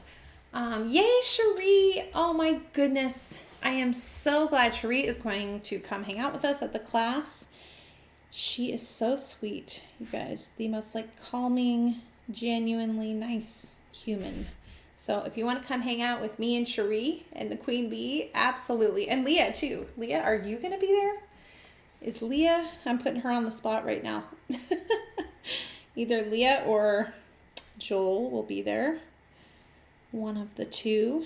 Yay, Cherie! Oh my goodness. I am so glad Cherie is going to come hang out with us at the class. She is so sweet, you guys. The most like calming, genuinely nice human. So if you want to come hang out with me and Cherie and the Queen Bee, absolutely. And Leah too. Leah, are you going to be there? Is Leah, I'm putting her on the spot right now. Either Leah or Joel will be there. One of the two.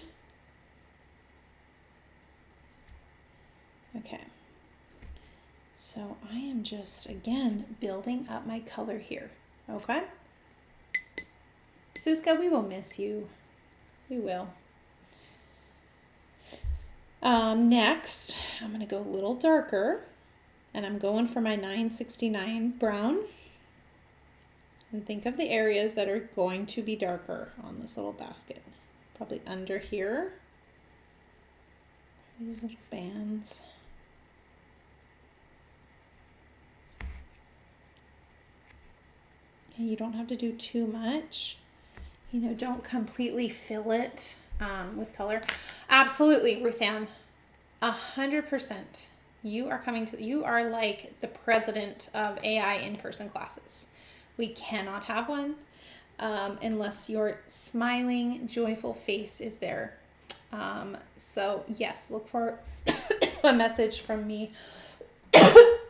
Okay. So I am just, again, building up my color here. Okay? Suska, we will miss you. We will. Next, I'm going to go a little darker. And I'm going for my 969 brown. And think of the areas that are going to be darker on this little basket. Probably under here. These little bands. Okay, you don't have to do too much. You know, don't completely fill it with color. Absolutely, Ruth Ann. 100%. You are like the president of AI in-person classes. We cannot have one unless your smiling, joyful face is there. So yes, look for a message from me,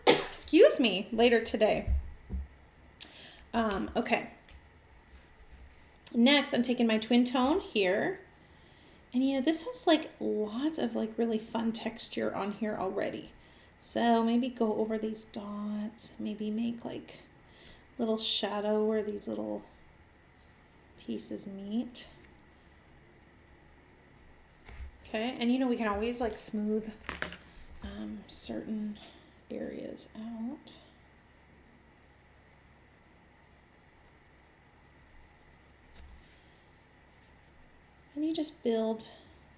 excuse me, later today. Okay. Next, I'm taking my twin tone here. And you know, this has like lots of like really fun texture on here already. So maybe go over these dots, maybe make like little shadow where these little pieces meet. Okay, and you know, we can always like smooth certain areas out. And you just build,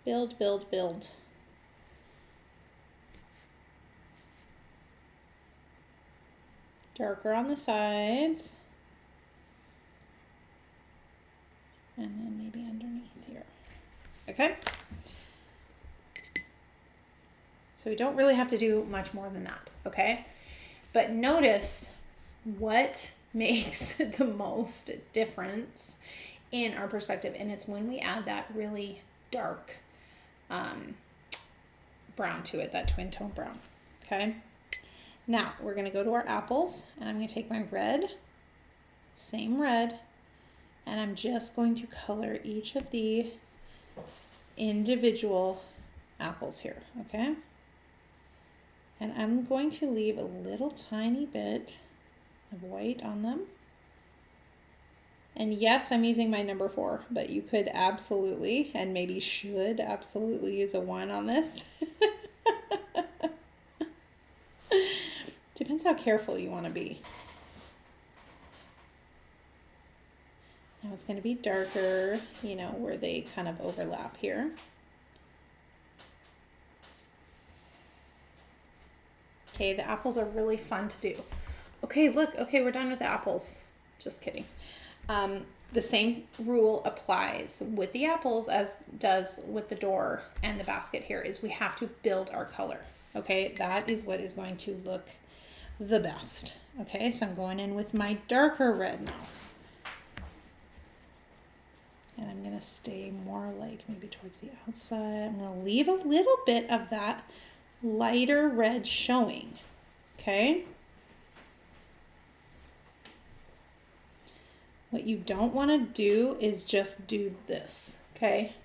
build, build, build. Darker on the sides. And then maybe underneath here. Okay? So we don't really have to do much more than that, okay? But notice what makes the most difference in our perspective, and it's when we add that really dark brown to it, that twin tone brown, okay? Now we're gonna go to our apples, and I'm gonna take my red, same red, and I'm just going to color each of the individual apples here, okay? And I'm going to leave a little tiny bit of white on them. And yes, I'm using my number 4, but you could absolutely, and maybe should absolutely use a 1 on this. Depends how careful you want to be. Now it's going to be darker, you know, where they kind of overlap here. Okay, the apples are really fun to do. Okay, look, okay, we're done with the apples. Just kidding. The same rule applies with the apples as does with the door and the basket here, is we have to build our color. Okay, that is what is going to look the best. Okay, so I'm going in with my darker red now. And I'm going to stay more like maybe towards the outside. I'm going to leave a little bit of that lighter red showing. Okay. What you don't want to do is just do this, okay?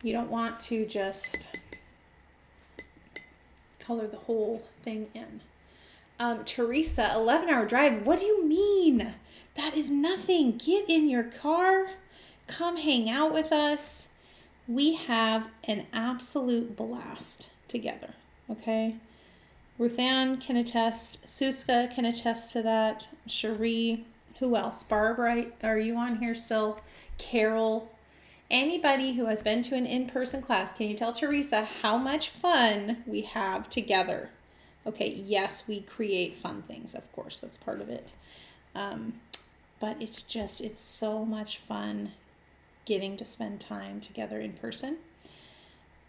You don't want to just color the whole thing in. Teresa, 11-hour drive. What do you mean? That is nothing. Get in your car. Come hang out with us. We have an absolute blast together, okay? Ruth Ann can attest. Suska can attest to that. Cherie. Who else? Barbara, are you on here still? Carol. Anybody who has been to an in-person class, can you tell Teresa how much fun we have together? Okay, yes, we create fun things, of course, that's part of it. But it's so much fun getting to spend time together in person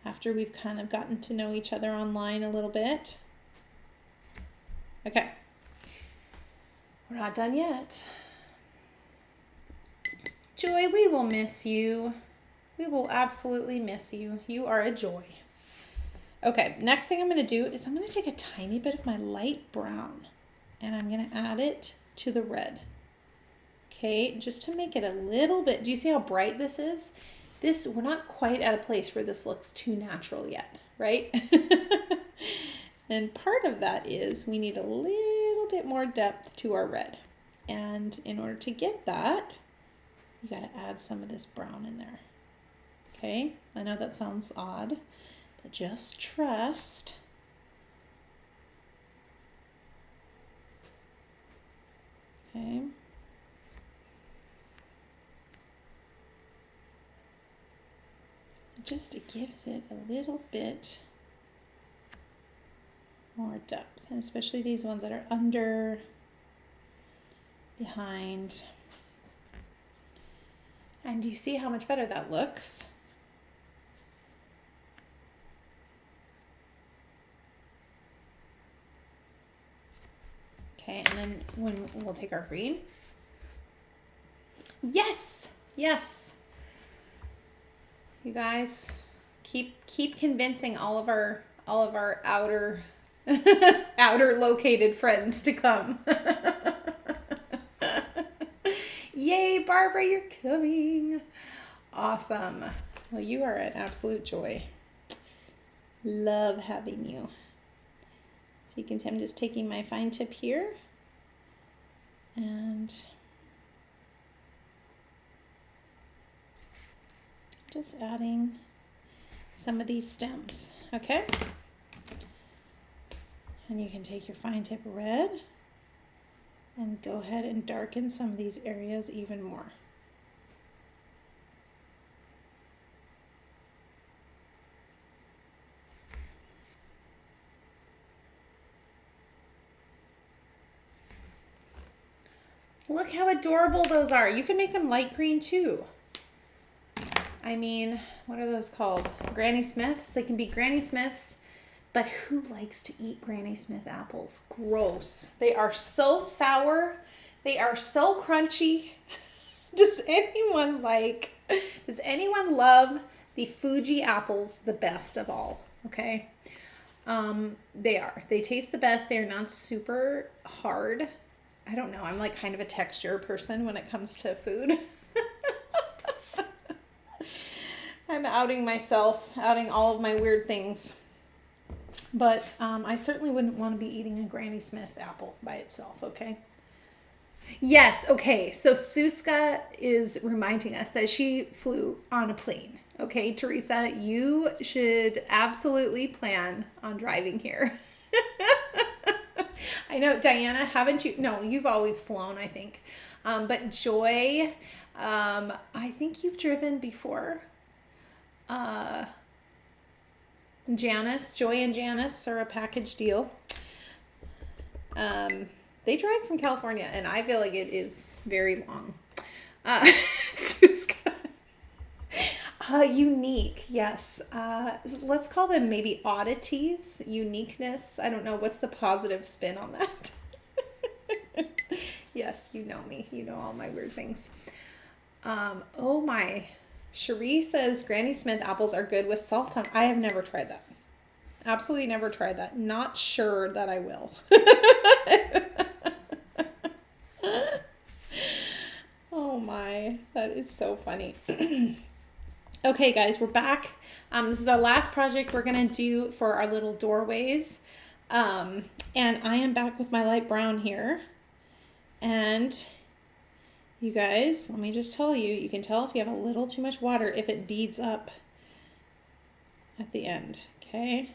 after we've kind of gotten to know each other online a little bit. Okay. We're not done yet. Joy, we will miss you. We will absolutely miss you. You are a joy. Okay, next thing I'm going to do is I'm going to take a tiny bit of my light brown and I'm going to add it to the red. Okay, just to make it a little bit. Do you see how bright this is? We're not quite at a place where this looks too natural yet, right? And part of that is we need a little bit more depth to our red. And in order to get that, you got to add some of this brown in there. Okay, I know that sounds odd, but just trust. Okay. It gives it a little bit more depth, and especially these ones that are under, behind. And do you see how much better that looks? Okay, and then when we'll take our green. Yes, yes. You guys, keep convincing all of our outer outer located friends to come. Yay, Barbara, you're coming. Awesome. Well, you are an absolute joy. Love having you. So you can see I'm just taking my fine tip here and just adding some of these stems, okay? And you can take your fine tip red and go ahead and darken some of these areas even more. Look how adorable those are. You can make them light green too. I mean, what are those called? Granny Smiths? They can be Granny Smiths, but who likes to eat Granny Smith apples? Gross. They are so sour. They are so crunchy. Does anyone love the Fuji apples the best of all? Okay. They taste the best. They are not super hard. I don't know. I'm like kind of a texture person when it comes to food. I'm outing myself, outing all of my weird things. But I certainly wouldn't want to be eating a Granny Smith apple by itself, okay? Yes, okay. So Suska is reminding us that she flew on a plane. Okay, Teresa, you should absolutely plan on driving here. I know, Diana, haven't you? No, you've always flown, I think. But Joy, I think you've driven before. Janice, Joy and Janice are a package deal. They drive from California, and I feel like it is very long. Suska. Unique, yes. Let's call them maybe oddities, uniqueness. I don't know. What's the positive spin on that? Yes, you know me. You know all my weird things. Oh my. Cherie says Granny Smith apples are good with salt on. I have never tried that. Absolutely never tried that. Not sure that I will. Oh my. That is so funny. Okay, guys, we're back. This is our last project we're going to do for our little doorways. And I am back with my light brown here. And you guys, let me just tell you, you can tell if you have a little too much water if it beads up at the end, okay?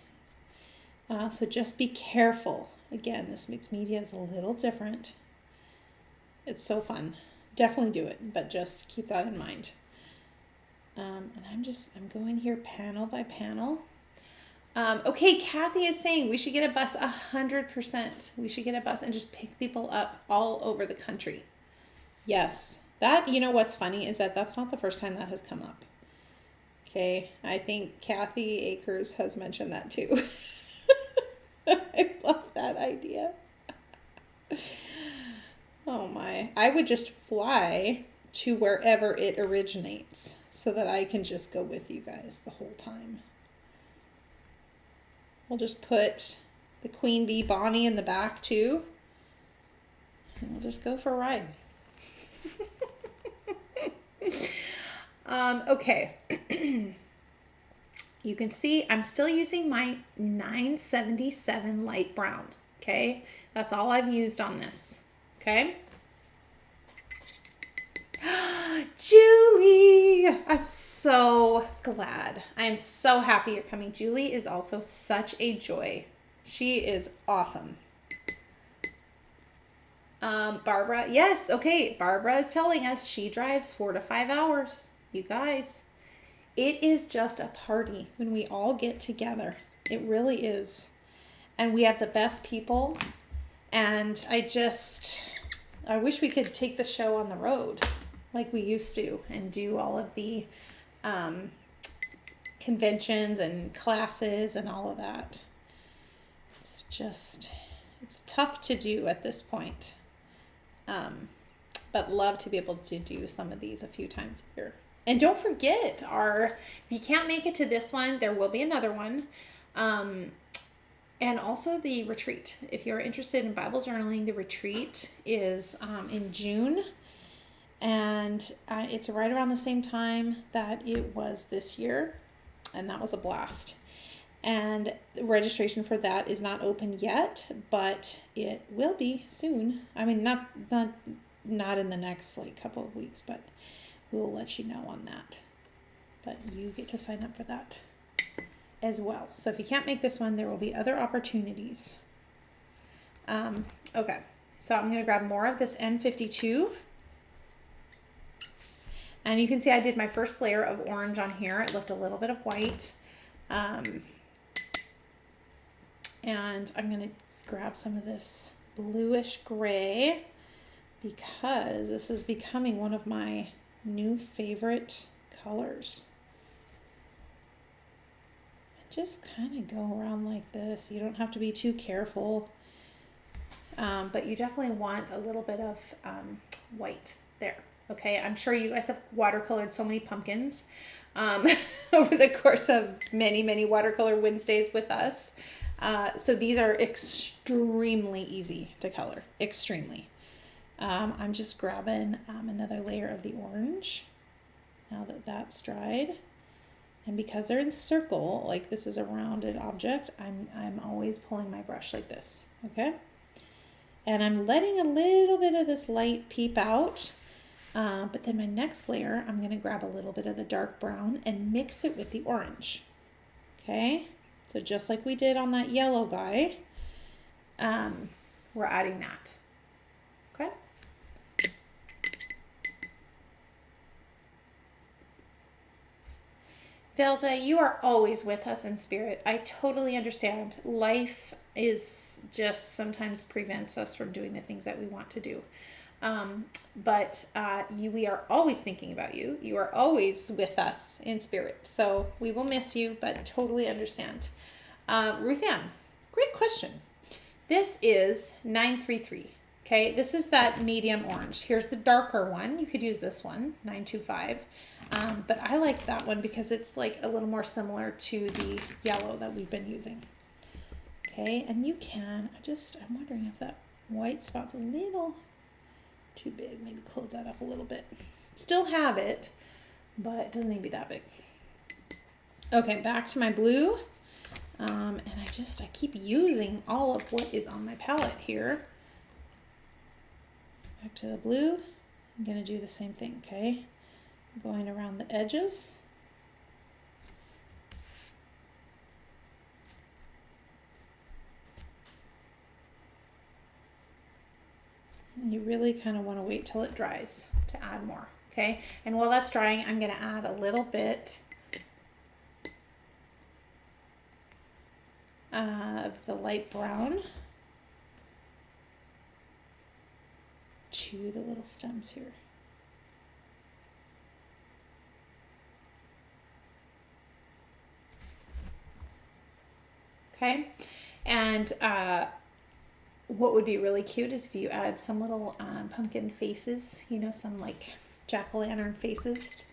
So just be careful. Again, this mixed media is a little different. It's so fun. Definitely do it, but just keep that in mind. And I'm going here panel by panel. Okay, Kathy is saying we should get a bus 100%. We should get a bus and just pick people up all over the country. Yes, that, you know what's funny is that that's not the first time that has come up. Okay, I think Kathy Akers has mentioned that too. I love that idea. Oh my, I would just fly to wherever it originates so that I can just go with you guys the whole time. We'll just put the Queen Bee Bonnie in the back too. And we'll just go for a ride. Okay. You can see I'm still using my 977 light brown. Okay. That's all I've used on this. Okay. Julie, I'm so glad. I am so happy you're coming. Julie is also such a joy. She is awesome. Barbara, yes, okay. Barbara is telling us she drives 4 to 5 hours. You guys, it is just a party when we all get together. It really is. And we have the best people. And I wish we could take the show on the road like we used to and do all of the conventions and classes and all of that. It's tough to do at this point. But love to be able to do some of these a few times a year. And don't forget if you can't make it to this one, there will be another one. And also the retreat. If you're interested in Bible journaling, the retreat is in June. And it's right around the same time that it was this year. And that was a blast. And registration for that is not open yet, but it will be soon. I mean, not in the next couple of weeks, but we'll let you know on that. But you get to sign up for that as well. So if you can't make this one, there will be other opportunities. Okay, so I'm going to grab more of this N52. And you can see I did my first layer of orange on here. It left a little bit of white. And I'm going to grab some of this bluish gray because this is becoming one of my new favorite colors. Just kind of go around like this. You don't have to be too careful, but you definitely want a little bit of white there. Okay, I'm sure you guys have watercolored so many pumpkins over the course of many Watercolor Wednesdays with us. So these are extremely easy to color, extremely. I'm just grabbing another layer of the orange now that that's dried. And because they're in circle, like this is a rounded object, I'm always pulling my brush like this, okay? And I'm letting a little bit of this light peep out. But then my next layer, I'm going to grab a little bit of the dark brown and mix it with the orange. Okay, so just like we did on that yellow guy, we're adding that. Okay. Velda, you are always with us in spirit. I totally understand. Life is just sometimes prevents us from doing the things that we want to do. But we are always thinking about you. You are always with us in spirit. So we will miss you, but totally understand. Ruth Ann, great question. This is 933. Okay, this is that medium orange. Here's the darker one. You could use this one, 925. But I like that one because it's like a little more similar to the yellow that we've been using. Okay, and you can, I'm wondering if that white spot's a little too big. Maybe close that up a little bit. Still have it, but it doesn't need to be that big. Okay, back to my blue. And I keep using all of what is on my palette here. Back to the blue. I'm going to do the same thing, okay? Going around the edges. And you really kind of want to wait till it dries to add more, okay? And while that's drying, I'm going to add a little bit of the light brown to the little stems here. Okay, and what would be really cute is if you add some little pumpkin faces, you know, some like jack-o'-lantern faces.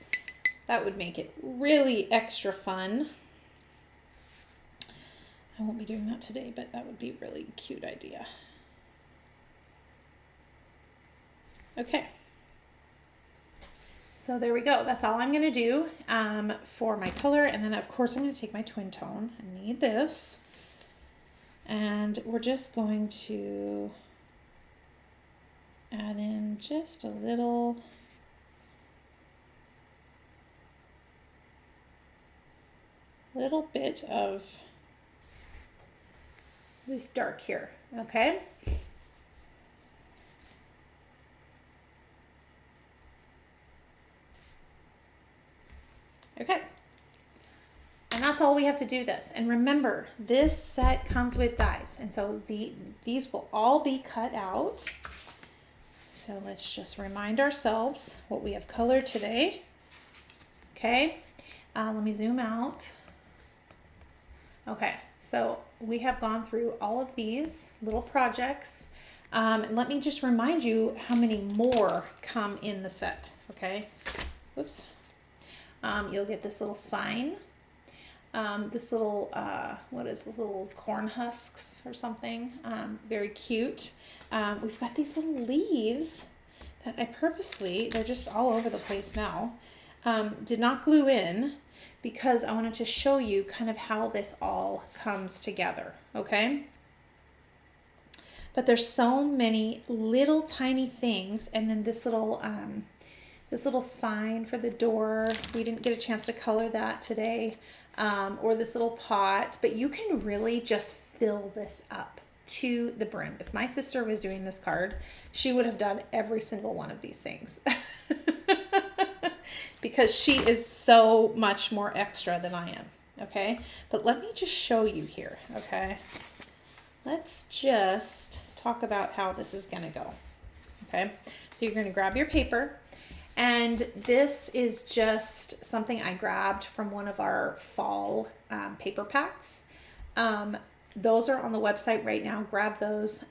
That would make it really extra fun. I won't be doing that today, but that would be a really cute idea. Okay. So there we go. That's all I'm going to do for my color. And then, of course, I'm going to take my twin tone. I need this. And we're just going to add in just a little bit of this dark here, okay? Okay. And that's all we have to do this. And remember, this set comes with dies. And so these will all be cut out. So let's just remind ourselves what we have colored today. Okay, let me zoom out. Okay, so we have gone through all of these little projects. And let me just remind you how many more come in the set, okay? Whoops. You'll get this little sign. This little, what is this, little corn husks or something. Very cute. We've got these little leaves that I purposely, they're just all over the place now, did not glue in because I wanted to show you kind of how this all comes together, okay? But there's so many little tiny things, and then this little sign for the door. We didn't get a chance to color that today, or this little pot, but you can really just fill this up to the brim. If my sister was doing this card, she would have done every single one of these things because she is so much more extra than I am, okay? But let me just show you here, okay? Let's just talk about how this is gonna go, Okay, so you're going to grab your paper, and this is just something I grabbed from one of our fall paper packs. Those are on the website right now. Grab those.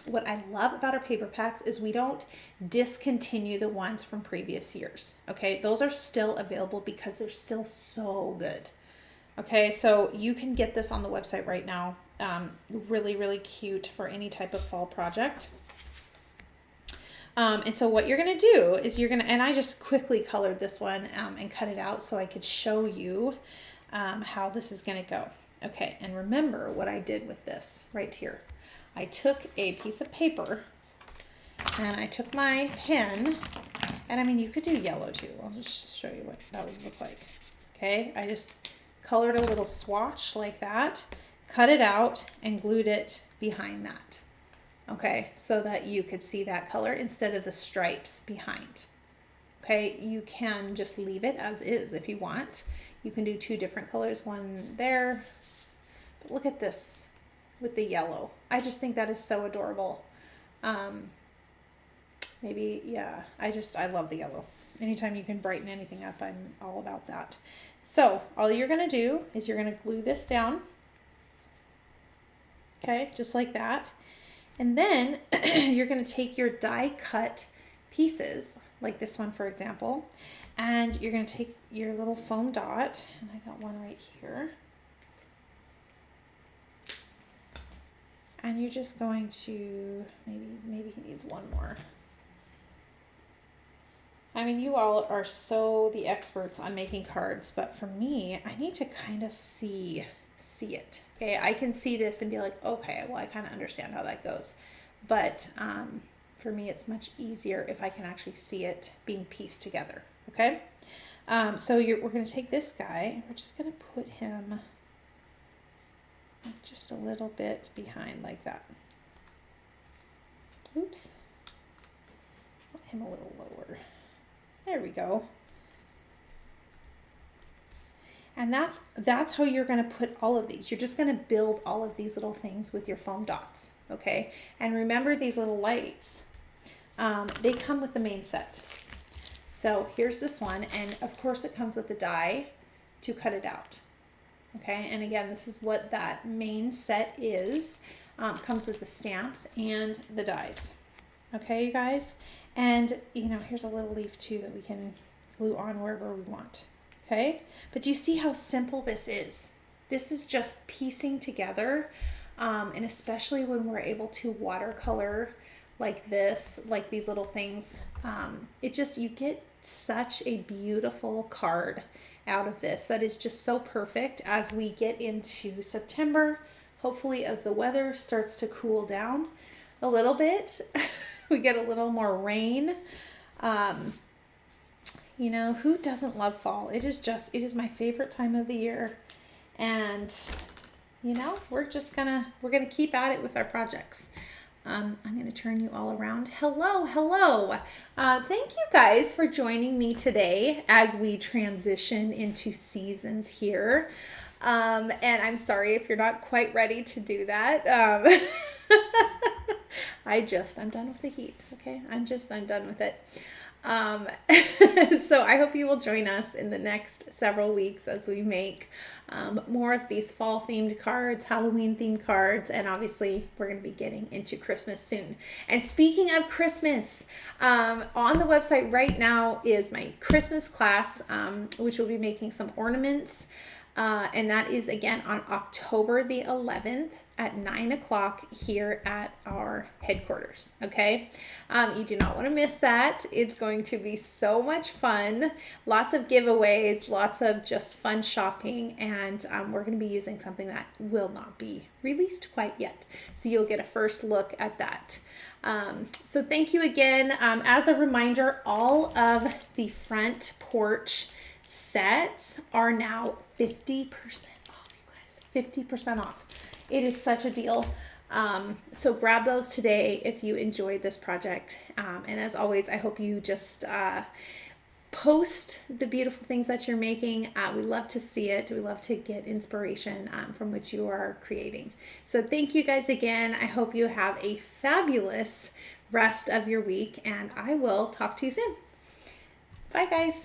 What I love about our paper packs is we don't discontinue the ones from previous years. Okay, those are still available because they're still so good. Okay, so you can get this on the website right now. Really, really cute for any type of fall project. And so what you're going to do is and I just quickly colored this one and cut it out so I could show you how this is going to go. Okay, and remember what I did with this right here. I took a piece of paper and I took my pen, and I mean, you could do yellow too. I'll just show you what that would look like. Okay, I just colored a little swatch like that, cut it out, and glued it behind that. Okay, so that you could see that color instead of the stripes behind. Okay, you can just leave it as is if you want. You can do two different colors, one there. But look at this with the yellow. I just think that is so adorable. Maybe, yeah, I love the yellow. Anytime you can brighten anything up, I'm all about that. So all you're going to do is you're going to glue this down. Okay, just like that. And then you're going to take your die cut pieces, like this one, for example, and you're going to take your little foam dot, and I got one right here. And you're just going to, maybe he needs one more. I mean, you all are so the experts on making cards, but for me, I need to kind of see it. Okay, I can see this and be like, okay, well, I kind of understand how that goes. But for me, it's much easier if I can actually see it being pieced together. Okay, so we're going to take this guy. We're just going to put him just a little bit behind like that. Oops. Put him a little lower. There we go. And that's how you're going to put all of these. You're just going to build all of these little things with your foam dots, okay? And remember these little lights, they come with the main set. So here's this one, and of course it comes with the die to cut it out, okay? And again, this is what that main set is. Comes with the stamps and the dies, okay, you guys? And, you know, here's a little leaf too that we can glue on wherever we want. Okay, but do you see how simple this is? This is just piecing together, and especially when we're able to watercolor like this, like these little things, you get such a beautiful card out of this that is just so perfect as we get into September. Hopefully, as the weather starts to cool down a little bit, we get a little more rain. You know, who doesn't love fall? It is my favorite time of the year. And, you know, we're going to keep at it with our projects. I'm going to turn you all around. Hello. Thank you guys for joining me today as we transition into seasons here. And I'm sorry if you're not quite ready to do that. I'm done with the heat. Okay. I'm done with it. So I hope you will join us in the next several weeks as we make more of these fall themed cards, Halloween themed cards, and obviously we're going to be getting into Christmas soon. And speaking of Christmas, on the website right now is my Christmas class, which will be making some ornaments. And that is again on October the 11th at 9 o'clock here at our headquarters. Okay. You do not want to miss that. It's going to be so much fun. Lots of giveaways, lots of just fun shopping. And we're going to be using something that will not be released quite yet. So you'll get a first look at that. So thank you again. As a reminder, all of the front porch sets are now 50% off, you guys. 50% off. It is such a deal. So grab those today if you enjoyed this project. And as always, I hope you just post the beautiful things that you're making. We love to see it. We love to get inspiration from what you are creating. So thank you guys again. I hope you have a fabulous rest of your week, and I will talk to you soon. Bye, guys.